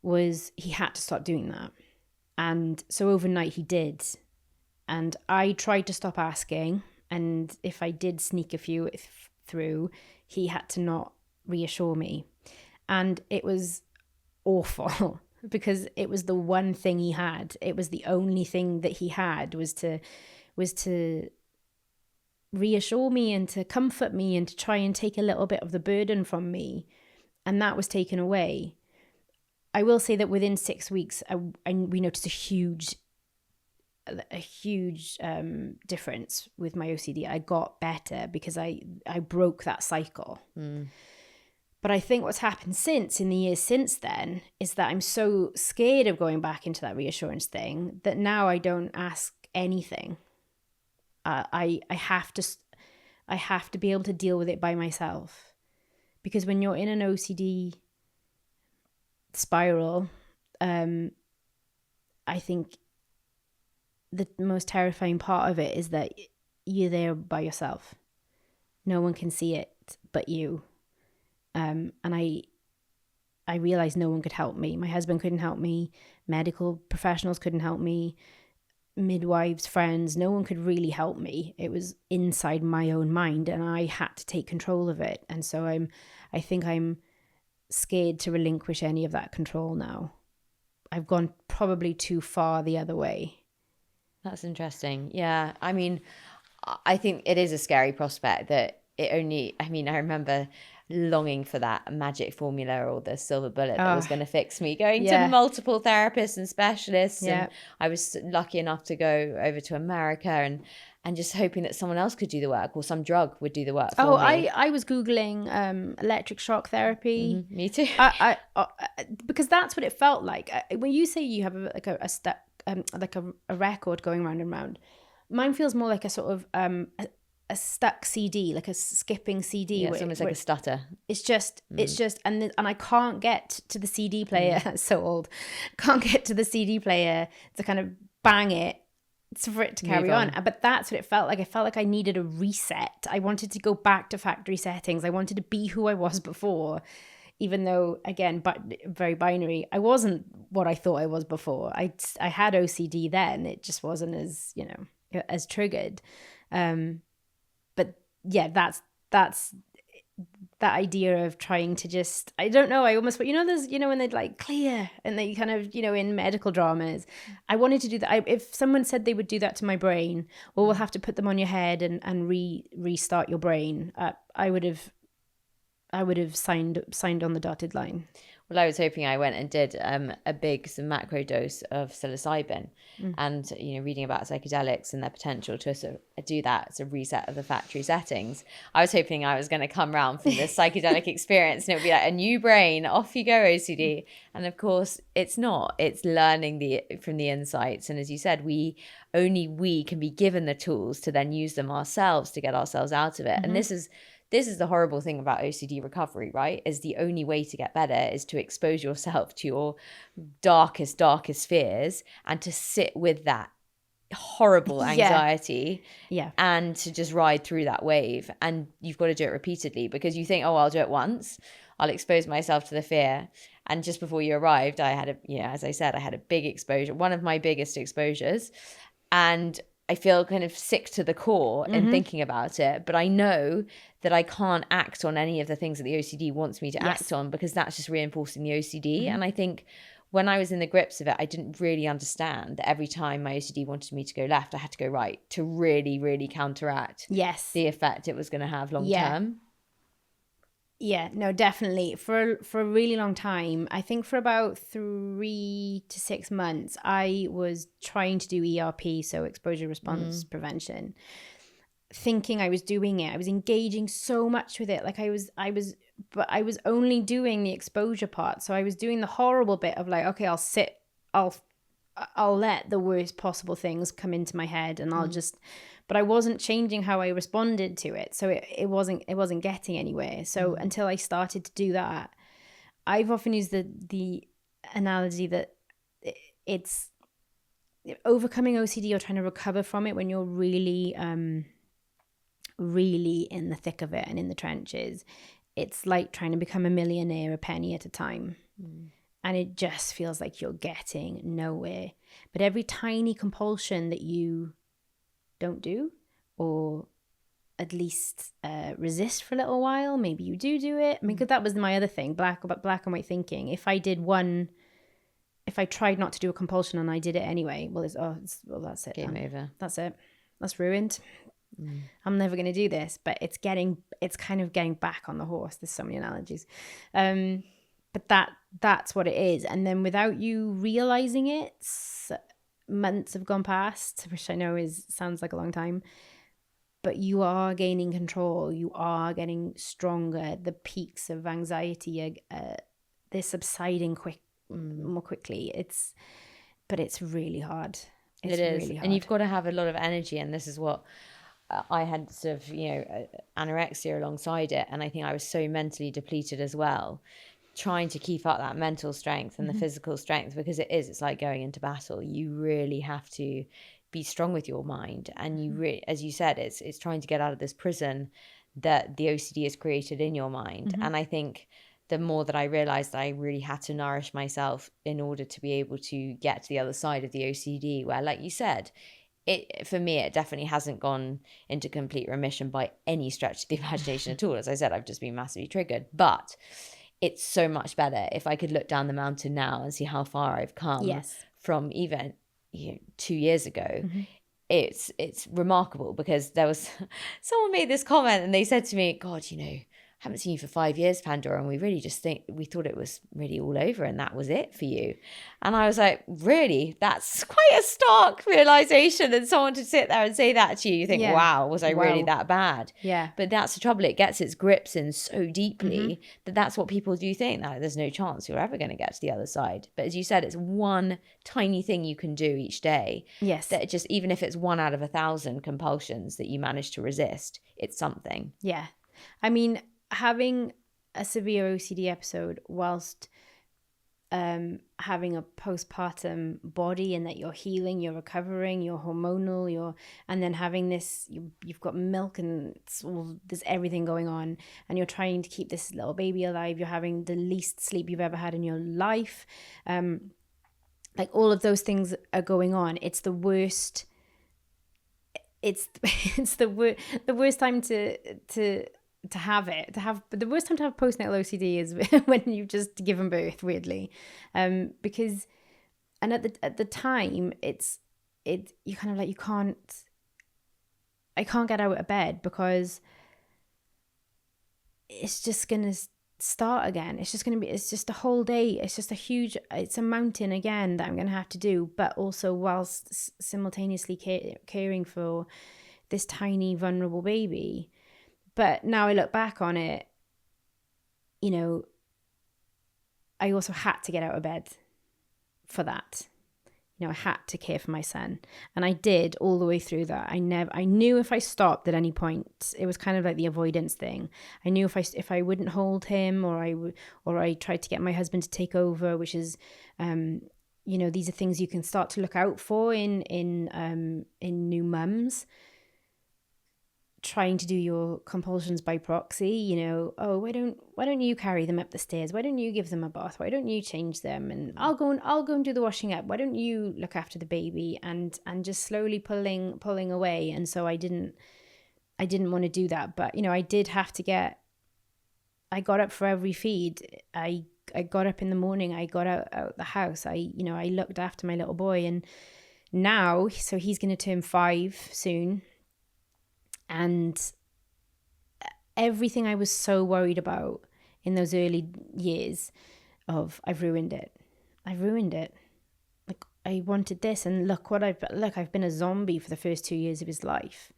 was, he had to stop doing that. And so overnight he did. And I tried to stop asking. And if I did sneak a few through, he had to not reassure me. And it was awful because it was the one thing he had. It was the only thing that he had was to reassure me and to comfort me and to try and take a little bit of the burden from me. And that was taken away. I will say that within 6 weeks, we noticed a huge difference with my OCD. I got better because I broke that cycle. But I think what's happened in the years since then is that I'm so scared of going back into that reassurance thing that now I don't ask anything. I have to be able to deal with it by myself, because when you're in an OCD spiral, I think the most terrifying part of it is that you're there by yourself. No one can see it but you. And I realized no one could help me. My husband couldn't help me. Medical professionals couldn't help me. Midwives, friends, no one could really help me. It was inside my own mind, and I had to take control of it. And so I think I'm scared to relinquish any of that control now. I've gone probably too far the other way. That's interesting. Yeah. I mean, I think it is a scary prospect that I remember longing for that magic formula or the silver bullet that was going to fix me, going to multiple therapists and specialists. And I was lucky enough to go over to America and just hoping that someone else could do the work, or some drug would do the work for me. I was Googling electric shock therapy. Me too. I because that's what it felt like. When you say you have a record going round and round, mine feels more like a sort of a stuck CD, like a skipping CD. Yeah, it's almost like a stutter. It's just, and I can't get to the CD player. So old, can't get to the CD player to kind of bang it for it to carry on. But that's what it felt like. I felt like I needed a reset. I wanted to go back to factory settings. I wanted to be who I was before, even though, again, but very binary, I wasn't what I thought I was before. I had OCD then. It just wasn't as, as triggered. But yeah, that's that idea of trying to just, I don't know, I almost, there's, when they'd like clear and they kind of, in medical dramas, I wanted to do that. If someone said they would do that to my brain, or we'll have to put them on your head and restart your brain, I would have signed on the dotted line. Well, I was hoping I went and did some macro dose of psilocybin, and reading about psychedelics and their potential to sort of do that as a reset of the factory settings. I was hoping I was going to come round from this psychedelic experience and it would be like a new brain, off you go, OCD. And of course, it's not. It's learning from the insights. And as you said, we can be given the tools to then use them ourselves to get ourselves out of it. And this is the horrible thing about OCD recovery, right? Is the only way to get better is to expose yourself to your darkest fears and to sit with that horrible anxiety and to just ride through that wave. And you've got to do it repeatedly, because you think, oh, I'll do it once. I'll expose myself to the fear. And just before you arrived, I had as I said, I had a big exposure, one of my biggest exposures. And I feel kind of sick to the core in thinking about it, but I know that I can't act on any of the things that the OCD wants me to act on, because that's just reinforcing the OCD. And I think when I was in the grips of it, I didn't really understand that every time my OCD wanted me to go left, I had to go right to really, really counteract the effect it was going to have long term. Yeah, no, definitely. For a really long time, I think for about 3 to 6 months, I was trying to do ERP, so exposure response prevention, thinking I was doing it. I was engaging so much with it. Like but I was only doing the exposure part. So I was doing the horrible bit of like, okay, I'll let the worst possible things come into my head, and I'll just, but I wasn't changing how I responded to it. So it wasn't getting anywhere. So until I started to do that, I've often used the analogy that it's overcoming OCD or trying to recover from it when you're really, really in the thick of it and in the trenches. It's like trying to become a millionaire a penny at a time. And it just feels like you're getting nowhere. But every tiny compulsion that you don't do, or at least resist for a little while, maybe you do it. I mean, because that was my other thing, black and white thinking. If I tried not to do a compulsion and I did it anyway, that's it. Game over. That's it. That's ruined. I'm never going to do this. But it's kind of getting back on the horse. There's so many analogies. But that's what it is. And then without you realizing it, months have gone past, which I know sounds like a long time, but you are gaining control. You are getting stronger. The peaks of anxiety they're subsiding more quickly. But it's really hard. It is. Really hard. And you've got to have a lot of energy. And this is what I had sort of, anorexia alongside it. And I think I was so mentally depleted as well, trying to keep up that mental strength and the physical strength, because it's like going into battle. You really have to be strong with your mind, and you as you said, it's trying to get out of this prison that the OCD has created in your mind. And I think the more that I realized that I really had to nourish myself in order to be able to get to the other side of the OCD, where, like you said, for me, it definitely hasn't gone into complete remission by any stretch of the imagination at all. As I said, I've just been massively triggered, but it's so much better if I could look down the mountain now and see how far I've come from even 2 years ago. It's remarkable, because there was someone made this comment and they said to me, God, I haven't seen you for 5 years, Pandora, and we thought it was really all over and that was it for you. And I was like, really? That's quite a stark realization. And someone to sit there and say that to you, you think, wow, was I really that bad? Yeah. But that's the trouble. It gets its grips in so deeply that's what people do think, that there's no chance you're ever going to get to the other side. But as you said, it's one tiny thing you can do each day. Yes. That just, even if it's 1 out of 1,000 compulsions that you manage to resist, it's something. Yeah. I mean, having a severe OCD episode whilst having a postpartum body, and that you're healing, you're recovering, you're hormonal, and then having this, you've got milk and there's everything going on, and you're trying to keep this little baby alive. You're having the least sleep you've ever had in your life. Like all of those things are going on. It's the worst. It's the worst time to have it. But the worst time to have postnatal OCD is when you've just given birth, weirdly, because, and at the time, you kind of like, I can't get out of bed because it's just gonna start again. It's just a whole day. It's a mountain again that I'm gonna have to do, but also whilst simultaneously caring for this tiny vulnerable baby. But now I look back on it, you know, I also had to get out of bed for that. You know, I had to care for my son, and I did all the way through that. I knew if I stopped at any point, it was kind of like the avoidance thing. I knew if I wouldn't hold him, or I tried to get my husband to take over, which is, you know, these are things you can start to look out for in new mums. Trying to do your compulsions by proxy, you know, oh, why don't you carry them up the stairs? Why don't you give them a bath? Why don't you change them? And I'll go and do the washing up. Why don't you look after the baby? And just slowly pulling away. And so I didn't want to do that. But, you know, I did have to I got up for every feed. I got up in the morning. I got out the house. I looked after my little boy. And now, so he's going to turn 5 soon. And everything I was so worried about in those early years of, I've ruined it. Like, I wanted this, and look, I've been a zombie for the first 2 years of his life.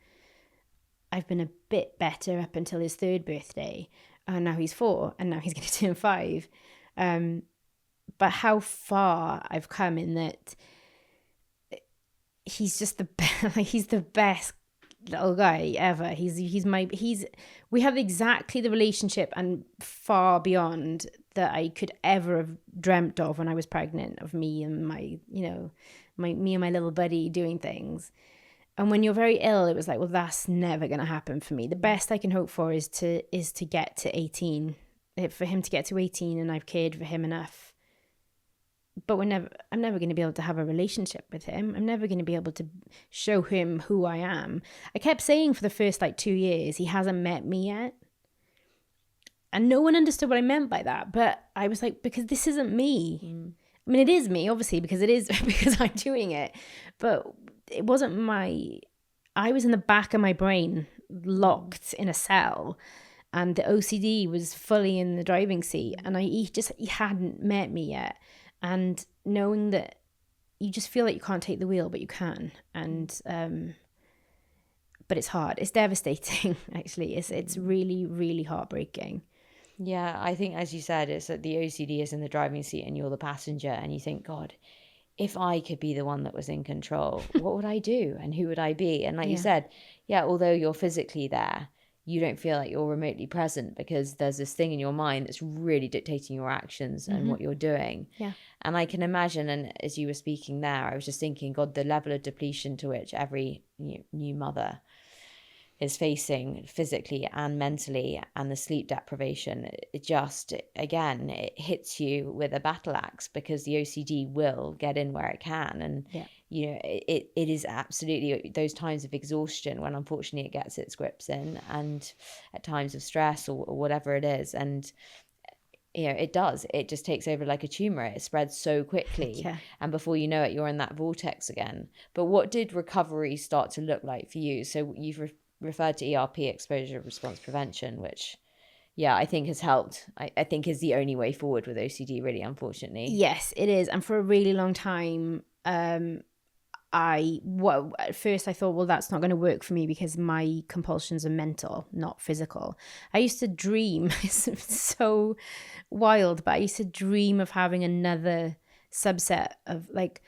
I've been a bit better up until his 3rd birthday, and now he's 4, and now he's going to turn 5. But how far I've come in that he's just he's the best little guy ever. We have exactly the relationship and far beyond that I could ever have dreamt of when I was pregnant, of me and my little buddy doing things. And when you're very ill, it was like, well, that's never going to happen for me. The best I can hope for is to get to 18, for him to get to 18, and I've cared for him enough. But I'm never going to be able to have a relationship with him. I'm never going to be able to show him who I am. I kept saying for the first 2 years, he hasn't met me yet. And no one understood what I meant by that. But I was like, because this isn't me. I mean, it is me, obviously, because it is because I'm doing it. But it wasn't I was in the back of my brain, locked in a cell. And the OCD was fully in the driving seat. And he hadn't met me yet. And knowing that you just feel like you can't take the wheel, but you can. And, but it's hard. It's devastating, actually. It's really, really heartbreaking. Yeah, I think, as you said, it's that the OCD is in the driving seat and you're the passenger, and you think, God, if I could be the one that was in control, what would I do? And who would I be? And like you said, although you're physically there, you don't feel like you're remotely present, because there's this thing in your mind that's really dictating your actions and what you're doing. Yeah. And I can imagine, and as you were speaking there, I was just thinking, God, the level of depletion to which every new mother is facing physically and mentally, and the sleep deprivation, it just, again, it hits you with a battle axe, because the OCD will get in where it can. And it is absolutely those times of exhaustion when unfortunately it gets its grips in, and at times of stress or whatever it is, and it just takes over like a tumor. It spreads so quickly, and before you know it, you're in that vortex again. But what did recovery start to look like for you? So you've referred to ERP, exposure response prevention, which I think has helped. I think is the only way forward with OCD, really, unfortunately. Yes, it is. And for a really long time, at first I thought, well, that's not going to work for me because my compulsions are mental, not physical. I used to dream, it's so wild, but I used to dream of having another subset of, like,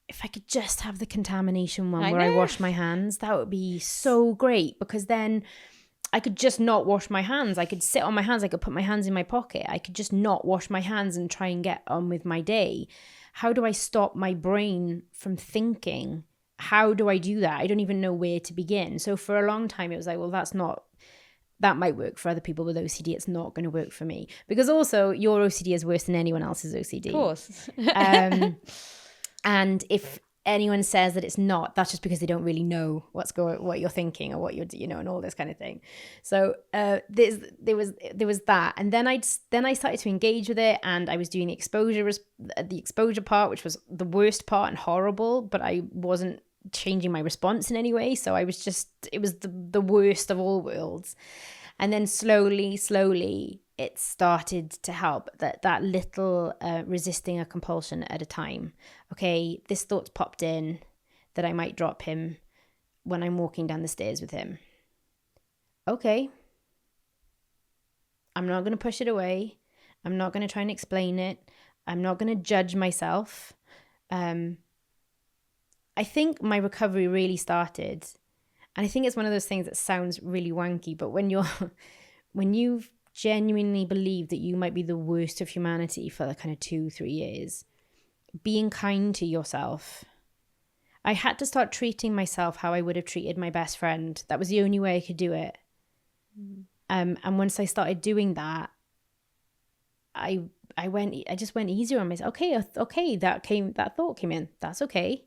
if I could just have the contamination one where I wash my hands, that would be so great, because then I could just not wash my hands. I could sit on my hands. I could put my hands in my pocket. I could just not wash my hands and try and get on with my day. How do I stop my brain from thinking? How do I do that? I don't even know where to begin. So for a long time, it was like, well, that might work for other people with OCD. It's not going to work for me. Because also, your OCD is worse than anyone else's OCD. Of course. And if anyone says that it's not, that's just because they don't really know what you're thinking or what you're, and all this kind of thing. So there was that, and then I started to engage with it, and I was doing the exposure part, which was the worst part and horrible, but I wasn't changing my response in any way. So it was the worst of all worlds. And then slowly it started to help, that little resisting a compulsion at a time. Okay, this thought's popped in that I might drop him when I'm walking down the stairs with him. Okay, I'm not going to push it away. I'm not going to try and explain it. I'm not going to judge myself. I think my recovery really started, and I think it's one of those things that sounds really wanky, but when you've genuinely believe that you might be the worst of humanity for the kind of 2-3 years, being kind to yourself. I had to start treating myself how I would have treated my best friend. That was the only way I could do it. And once I started doing that, I just went easier on myself. Okay, that thought came in. That's okay.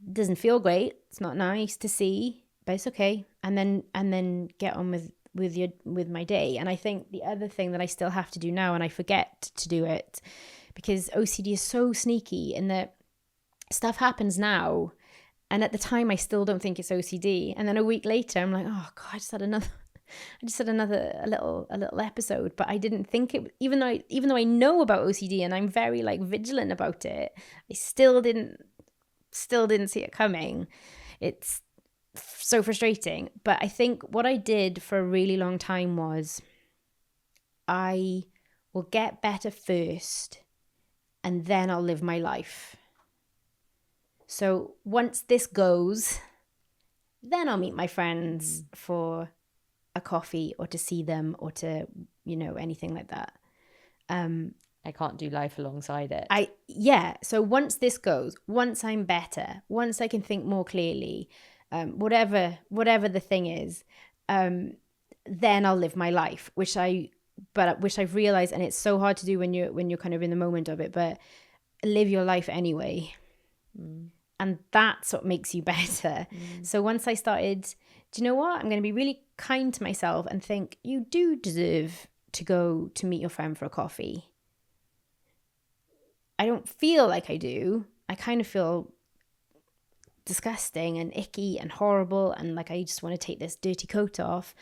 It doesn't feel great. It's not nice to see, but it's okay. And then get on with my day. And I think the other thing that I still have to do now, and I forget to do it because OCD is so sneaky in that stuff happens now, and at the time I still don't think it's OCD, and then a week later I'm like, oh god, I just had another little episode, but I didn't think it, even though I know about OCD and I'm very like vigilant about it, I still didn't see it coming. It's so frustrating. But I think what I did for a really long time was I will get better first and then I'll live my life. So once this goes, then I'll meet my friends for a coffee or to see them or to, anything like that. I can't do life alongside it. So once this goes, once I'm better, once I can think more clearly, whatever the thing is, then I'll live my life, which I've realized, and it's so hard to do when you're kind of in the moment of it, but live your life anyway. And that's what makes you better. So once I started, do you know what? I'm going to be really kind to myself and think, you do deserve to go to meet your friend for a coffee. I don't feel like I do. I kind of feel disgusting and icky and horrible and like I just want to take this dirty coat off,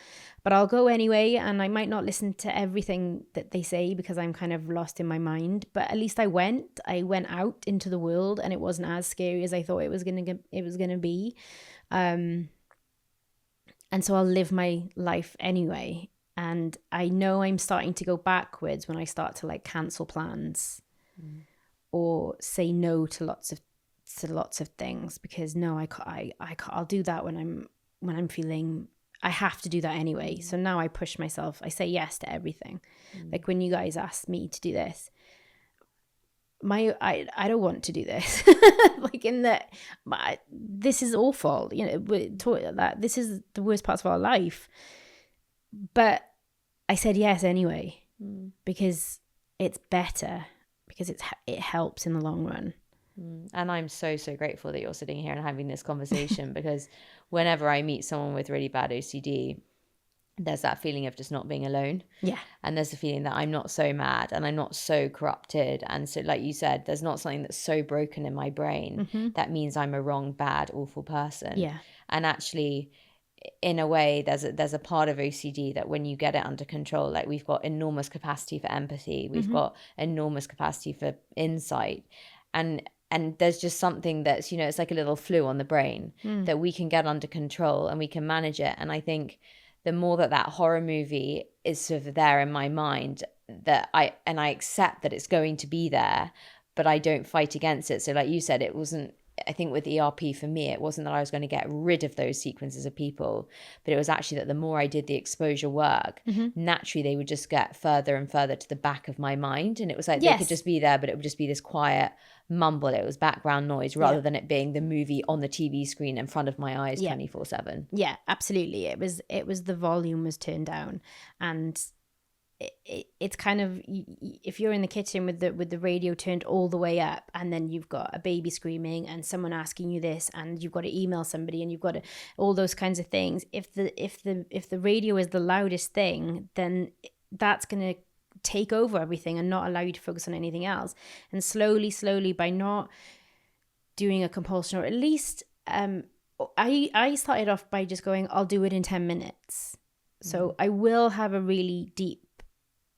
but I'll go anyway, and I might not listen to everything that they say because I'm kind of lost in my mind, but at least I went out into the world and it wasn't as scary as I thought it was gonna be, and so I'll live my life anyway. And I know I'm starting to go backwards when I start to like cancel plans or say no to lots of things, because no, I can't, I'll do that when I'm feeling I have to do that anyway. So now I push myself. I say yes to everything. Like when you guys asked me to do this, I don't want to do this. Like in that, this is awful. We're taught that this is the worst parts of our life. But I said yes anyway because it's better, because it helps in the long run. And I'm so grateful that you're sitting here and having this conversation because whenever I meet someone with really bad OCD, there's that feeling of just not being alone. Yeah. And there's the feeling that I'm not so mad and I'm not so corrupted. And so, like you said, there's not something that's so broken in my brain that means I'm a wrong, bad, awful person. Yeah. And actually, in a way, there's a part of OCD that when you get it under control, like we've got enormous capacity for empathy. We've got enormous capacity for insight. And there's just something that's, it's like a little flu on the brain that we can get under control and we can manage it. And I think the more that horror movie is sort of there in my mind, that I accept that it's going to be there, but I don't fight against it. So like you said, it wasn't I think with ERP for me, it wasn't that I was going to get rid of those sequences of people, but it was actually that the more I did the exposure work, naturally they would just get further and further to the back of my mind. And it was like they could just be there, but it would just be this quiet mumble. It was background noise rather than it being the movie on the TV screen in front of my eyes 24/7. Yeah, absolutely. It was the volume was turned down, and it's kind of, if you're in the kitchen with the radio turned all the way up, and then you've got a baby screaming and someone asking you this, and you've got to email somebody, and you've got to, all those kinds of things. If the radio is the loudest thing, then that's going to take over everything and not allow you to focus on anything else. And slowly, by not doing a compulsion, or at least I started off by just going, I'll do it in 10 minutes. So I will have a really deep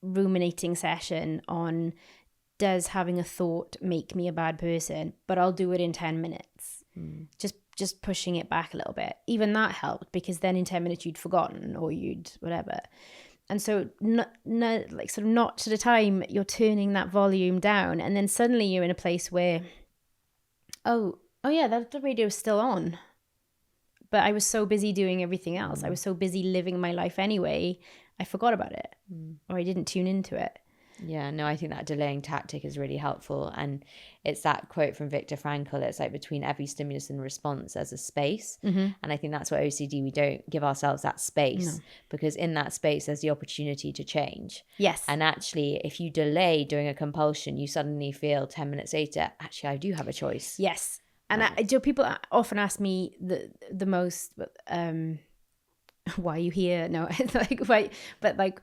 ruminating session on, does having a thought make me a bad person? But I'll do it in 10 minutes. Just pushing it back a little bit. Even that helped, because then in 10 minutes you'd forgotten, or you'd whatever. And so like sort of notch at a time, you're turning that volume down, and then suddenly you're in a place where, oh yeah, the radio is still on. But I was so busy doing everything else. I was so busy living my life anyway, I forgot about it, or I didn't tune into it. Yeah, no, I think that delaying tactic is really helpful. And it's that quote from Viktor Frankl, it's like between every stimulus and response, there's a space. And I think that's what OCD, we don't give ourselves that space, because in that space, there's the opportunity to change. Yes. And actually, if you delay doing a compulsion, you suddenly feel 10 minutes later, actually, I do have a choice. Yes. And people often ask me the most, why are you here? No, it's like, why? But like,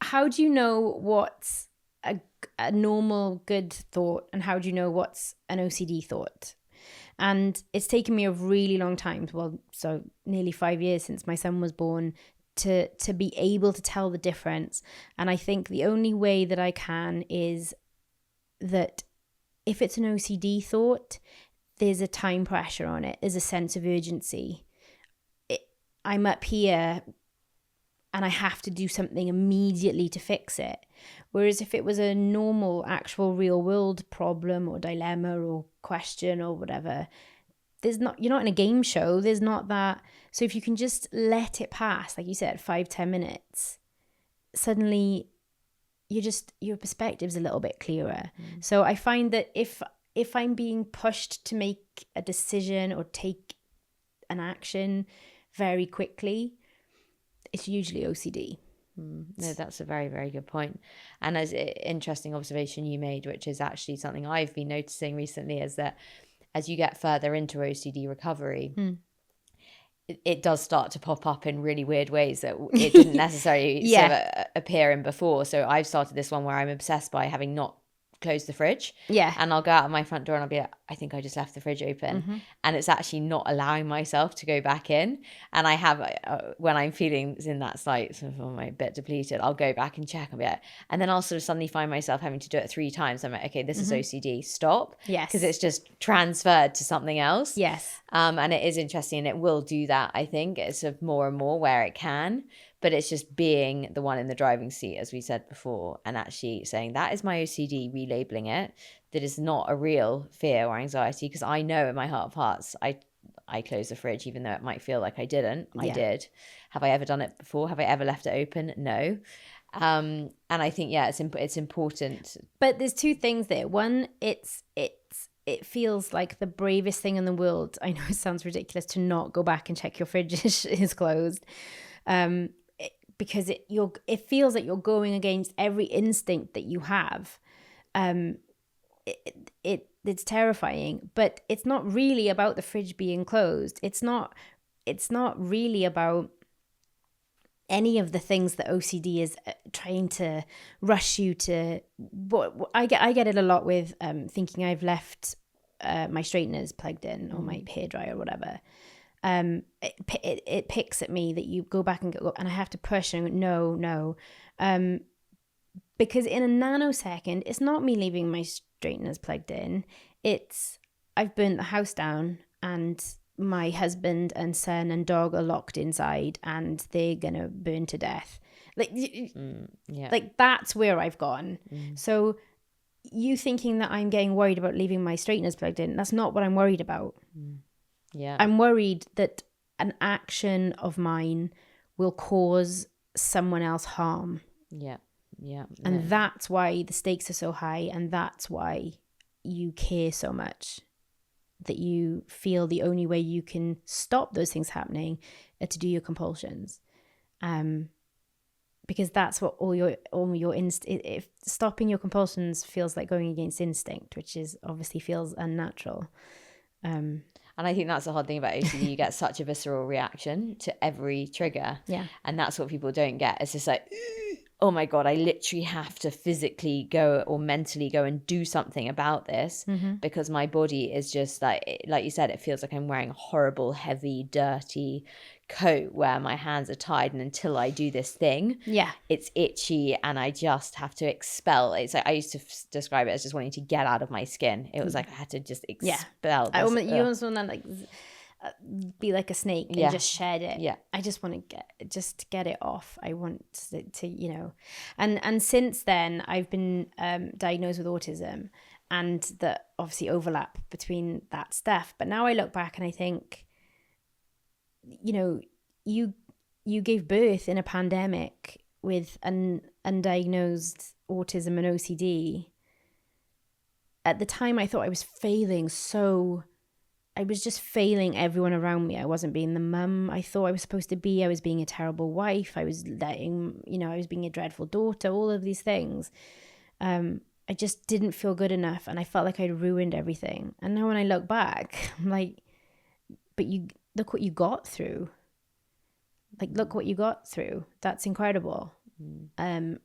how do you know what's a normal good thought, and how do you know what's an OCD thought? And it's taken me a really long time, so nearly 5 years since my son was born, to be able to tell the difference. And I think the only way that I can is that if it's an OCD thought, there's a time pressure on it. There's a sense of urgency. I'm up here and I have to do something immediately to fix it. Whereas if it was a normal, actual real world problem or dilemma or question or whatever, you're not in a game show. There's not that. So if you can just let it pass, like you said, 5-10 minutes, suddenly your perspective's a little bit clearer. So I find that if I'm being pushed to make a decision or take an action very quickly, it's usually OCD. No, that's a very, very good point. And as an interesting observation you made, which is actually something I've been noticing recently, is that as you get further into OCD recovery, it does start to pop up in really weird ways that it didn't necessarily sort of appear in before. So I've started this one where I'm obsessed by having not closed the fridge. Yeah. And I'll go out of my front door and I'll be like, I think I just left the fridge open. And it's actually not allowing myself to go back in. And I have, when I'm feeling in that slight, sort of a bit depleted, I'll go back and check a bit. And then I'll sort of suddenly find myself having to do it 3 times. I'm like, okay, this is OCD, stop. Yes. Because it's just transferred to something else. Yes. And it is interesting, and it will do that, I think. It's sort of more and more where it can. But it's just being the one in the driving seat, as we said before, and actually saying, that is my OCD, relabeling it. That is not a real fear or anxiety, because I know in my heart of hearts, I closed the fridge, even though it might feel like I didn't. I did. Have I ever done it before? Have I ever left it open? No. And I think, it's important. But there's 2 things there. One, it feels like the bravest thing in the world. I know it sounds ridiculous to not go back and check your fridge is closed. Because it feels like you're going against every instinct that you have. It's terrifying, but it's not really about the fridge being closed. It's not really about any of the things that OCD is trying to rush you to. But I get it a lot with thinking I've left my straighteners plugged in or my hairdryer or whatever. It picks at me that you go back and go, and I have to push and go, no. Because in a nanosecond, it's not me leaving my straighteners plugged in. It's I've burnt the house down and my husband and son and dog are locked inside and they're going to burn to death. Like that's where I've gone. So you thinking that I'm getting worried about leaving my straighteners plugged in, that's not what I'm worried about. Yeah. I'm worried that an action of mine will cause someone else harm. Yeah. Yeah. And that's why the stakes are so high, and that's why you care so much, that you feel the only way you can stop those things happening are to do your compulsions. Because that's what all your if stopping your compulsions feels like going against instinct, which is obviously feels unnatural. And I think that's the hard thing about OCD. You get such a visceral reaction to every trigger. Yeah. And that's what people don't get. It's just like, oh my God, I literally have to physically go or mentally go and do something about this because my body is just like you said, it feels like I'm wearing a horrible, heavy, dirty coat where my hands are tied. And until I do this thing, it's itchy and I just have to expel. It's like I used to describe it as just wanting to get out of my skin. It was like I had to just expel this. You almost want to like be like a snake and just shed it. Yeah. I just want to get it off. I want to and since then I've been diagnosed with autism, and the obviously overlap between that stuff. But now I look back and I think, you gave birth in a pandemic with an undiagnosed autism and OCD. At the time I thought I was failing I was just failing everyone around me. I wasn't being the mum I thought I was supposed to be. I was being a terrible wife. I was I was being a dreadful daughter, all of these things. I just didn't feel good enough, and I felt like I'd ruined everything. And now when I look back, I'm like, but you look what you got through. Like, look what you got through. That's incredible. And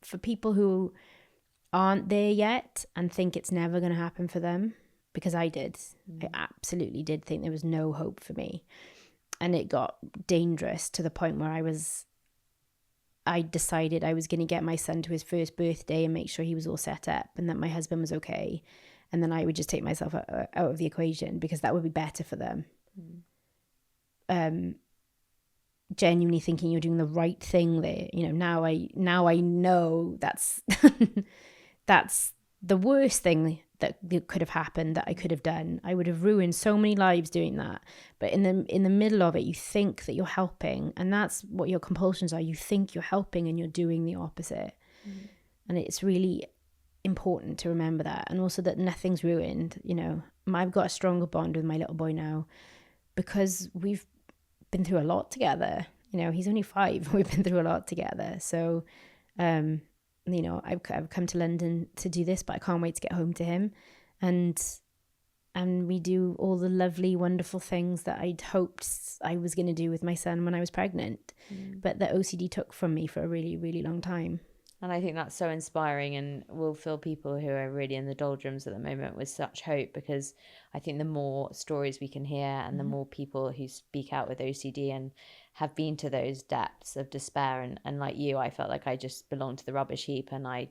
for people who aren't there yet and think it's never going to happen for them, because I did. I absolutely did think there was no hope for me. And it got dangerous to the point where I decided I was going to get my son to his first birthday and make sure he was all set up and that my husband was okay. And then I would just take myself out of the equation because that would be better for them. Genuinely thinking you're doing the right thing there. Now I know that's that's the worst thing that could have happened, that I could have done. I would have ruined so many lives doing that. But in the middle of it, you think that you're helping, and that's what your compulsions are. You think you're helping and you're doing the opposite. And it's really important to remember that, and also that nothing's ruined. I've got a stronger bond with my little boy now because we've been through a lot together. He's only 5. We've been through a lot together. So I've come to London to do this, but I can't wait to get home to him, and we do all the lovely, wonderful things that I'd hoped I was going to do with my son when I was pregnant, but that OCD took from me for a really, really long time. And I think that's so inspiring, and will fill people who are really in the doldrums at the moment with such hope, because I think the more stories we can hear and the more people who speak out with OCD and have been to those depths of despair, and like you, I felt like I just belonged to the rubbish heap, and I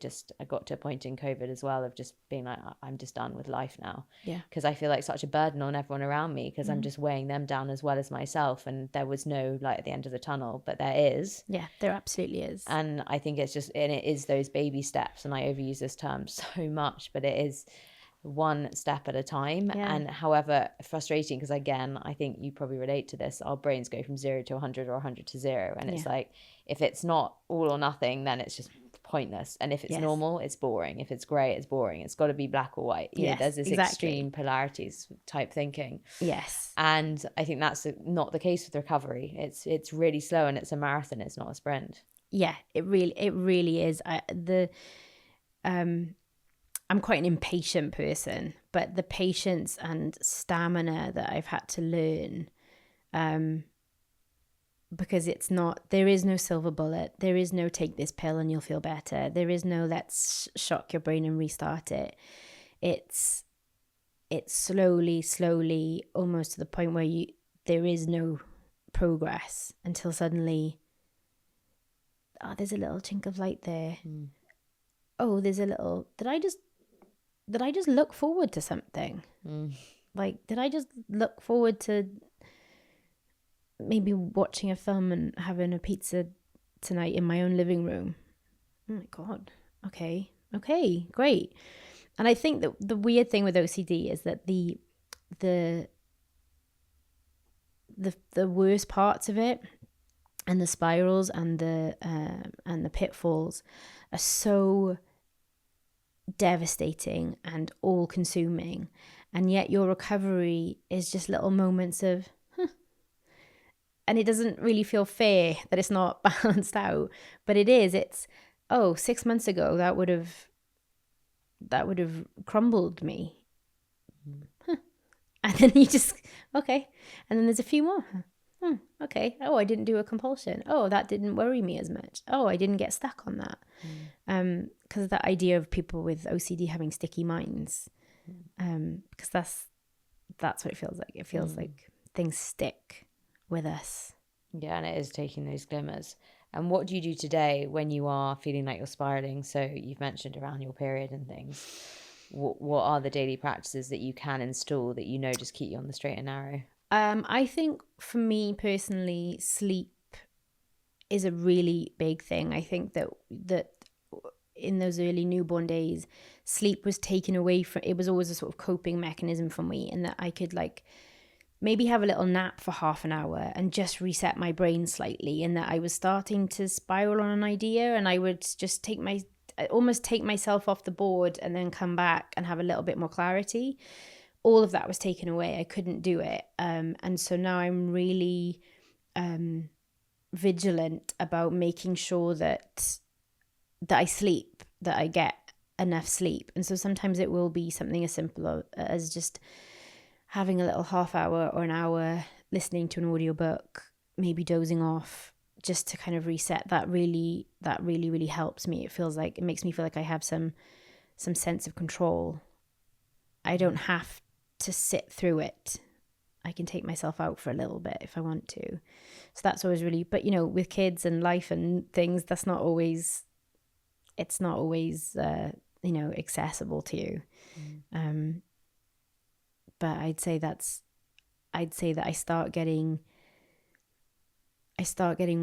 got to a point in COVID as well of just being like, I'm just done with life now, because I feel like such a burden on everyone around me, because I'm just weighing them down as well as myself, and there was no light at the end of the tunnel, but there is. There absolutely is. And I think it is those baby steps, and I overuse this term so much, but it is one step at a time. And however frustrating, because again, I think you probably relate to this, our brains go from 0 to 100 or 100 to 0, and it's like, if it's not all or nothing, then it's just pointless. And if it's normal, it's boring. If it's grey, it's boring. It's got to be black or white. There's this extreme polarities type thinking. And I think that's not the case with recovery. It's really slow, and it's a marathon. It's not a sprint. It really is. I'm quite an impatient person, but the patience and stamina that I've had to learn, because there is no silver bullet. There is no take this pill and you'll feel better. There is no let's shock your brain and restart it. It's slowly, almost to the point where there is no progress until suddenly, there's a little chink of light there. There's a little, did I just look forward to something? Like, did I just look forward to maybe watching a film and having a pizza tonight in my own living room? Oh my God. Okay, great. And I think that the weird thing with OCD is that the worst parts of it, and the spirals and the pitfalls, are so devastating and all consuming, and yet your recovery is just little moments of and it doesn't really feel fair that it's not balanced out, but it is. It's 6 months ago that would have crumbled me. And then you just okay, and then there's a few more. Okay. I didn't do a compulsion. That didn't worry me as much. I didn't get stuck on that. Because of that idea of people with OCD having sticky minds. Because that's what it feels like. It feels like things stick with us. Yeah, and it is taking those glimmers. And what do you do today when you are feeling like you're spiraling? So you've mentioned around your period and things. What are the daily practices that you can install that just keep you on the straight and narrow? I think for me personally, sleep is a really big thing. I think that in those early newborn days, sleep was taken away from. It was always a sort of coping mechanism for me, and that I could maybe have a little nap for half an hour and just reset my brain slightly, and that I was starting to spiral on an idea, and I would just almost take myself off the board and then come back and have a little bit more clarity. All of that was taken away. I couldn't do it. And so now I'm really vigilant about making sure that I sleep, that I get enough sleep. And so sometimes it will be something as simple as just having a little half hour or an hour listening to an audiobook, maybe dozing off, just to kind of reset. That really helps me. It makes me feel like I have some sense of control. I don't have to sit through it. I can take myself out for a little bit if I want to. So that's always really, but with kids and life and things, it's not always accessible to you. But I'd say that I start getting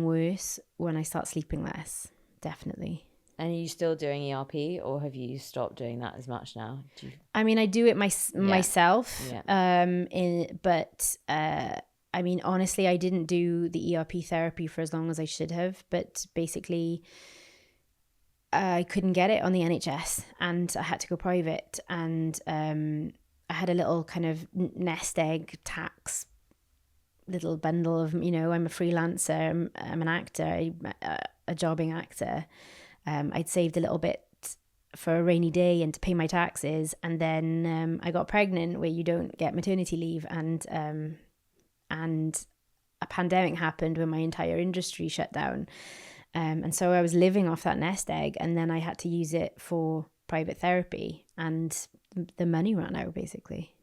worse when I start sleeping less, definitely. And are you still doing ERP, or have you stopped doing that as much now? I mean, I do it myself. Yeah. But I mean, honestly, I didn't do the ERP therapy for as long as I should have. But basically, I couldn't get it on the NHS, and I had to go private. And I had a little kind of nest egg tax little bundle of, I'm a freelancer, I'm an actor, a jobbing actor. I'd saved a little bit for a rainy day and to pay my taxes, and then I got pregnant, where you don't get maternity leave, and a pandemic happened when my entire industry shut down, and so I was living off that nest egg, and then I had to use it for private therapy, and the money ran out basically.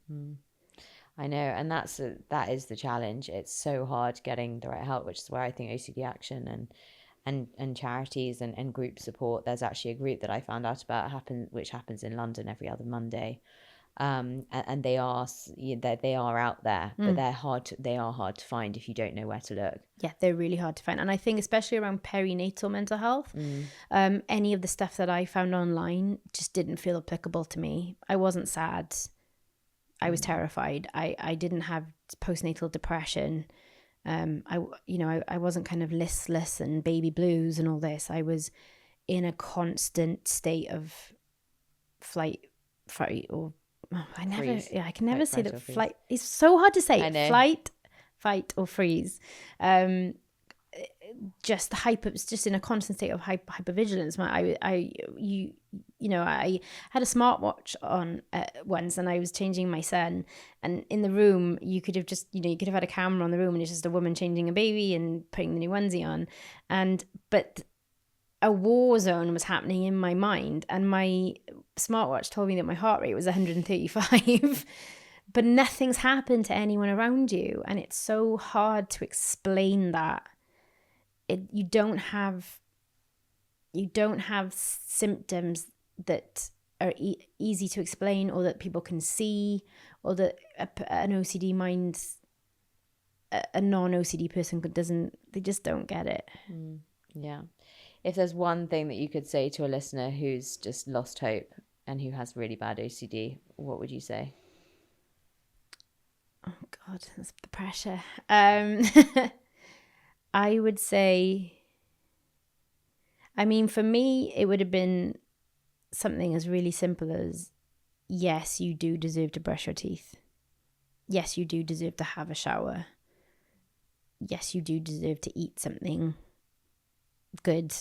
I know, and that is the challenge. It's so hard getting the right help, which is where I think OCD Action and charities and group support. There's actually a group that I found out about which happens in London every other Monday, and they are out there, but they are hard to find if you don't know where to look. Yeah, they're really hard to find, and I think especially around perinatal mental health, any of the stuff that I found online just didn't feel applicable to me. I wasn't sad. I was terrified. I didn't have postnatal depression. I wasn't kind of listless and baby blues and all this. I was in a constant state of flight, or I can never say that. Flight. It's so hard to say. Flight, fight, or freeze. Just in a constant state of hypervigilance. I had a smartwatch on once, and I was changing my son, and in the room you could have had a camera on the room, and it's just a woman changing a baby and putting the new onesie on, but a war zone was happening in my mind, and my smartwatch told me that my heart rate was 135. But nothing's happened to anyone around you, and it's so hard to explain that. You don't have symptoms that are easy to explain, or that people can see, or that an OCD mind, a non-OCD person they just don't get it. Yeah. If there's one thing that you could say to a listener who's just lost hope and who has really bad OCD, what would you say? Oh God, that's the pressure. I would say, I mean, for me, it would have been something as really simple as, yes, you do deserve to brush your teeth. Yes, you do deserve to have a shower. Yes, you do deserve to eat something good.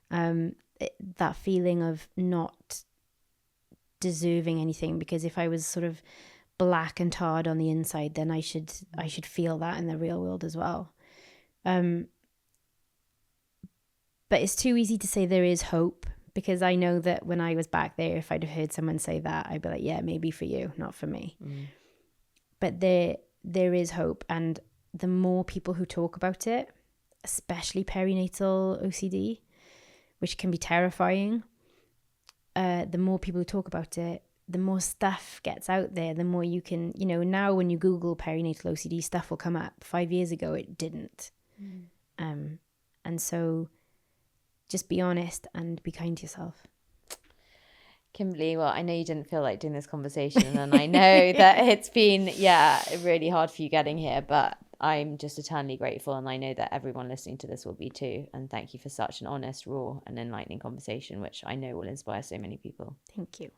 That feeling of not deserving anything, because if I was sort of black and tarred on the inside, then I should feel that in the real world as well. But it's too easy to say there is hope, because I know that when I was back there, if I'd have heard someone say that, I'd be like, yeah, maybe for you, not for me. But there is hope, and the more people who talk about it, especially perinatal OCD, which can be terrifying, the more people who talk about it, the more stuff gets out there, the more you can, now when you Google perinatal OCD, stuff will come up. 5 years ago, it didn't. And so just be honest and be kind to yourself. Kimberley, well, I know you didn't feel like doing this conversation, and I know that it's been, really hard for you getting here, but I'm just eternally grateful, and I know that everyone listening to this will be too. And thank you for such an honest, raw, and enlightening conversation, which I know will inspire so many people. Thank you.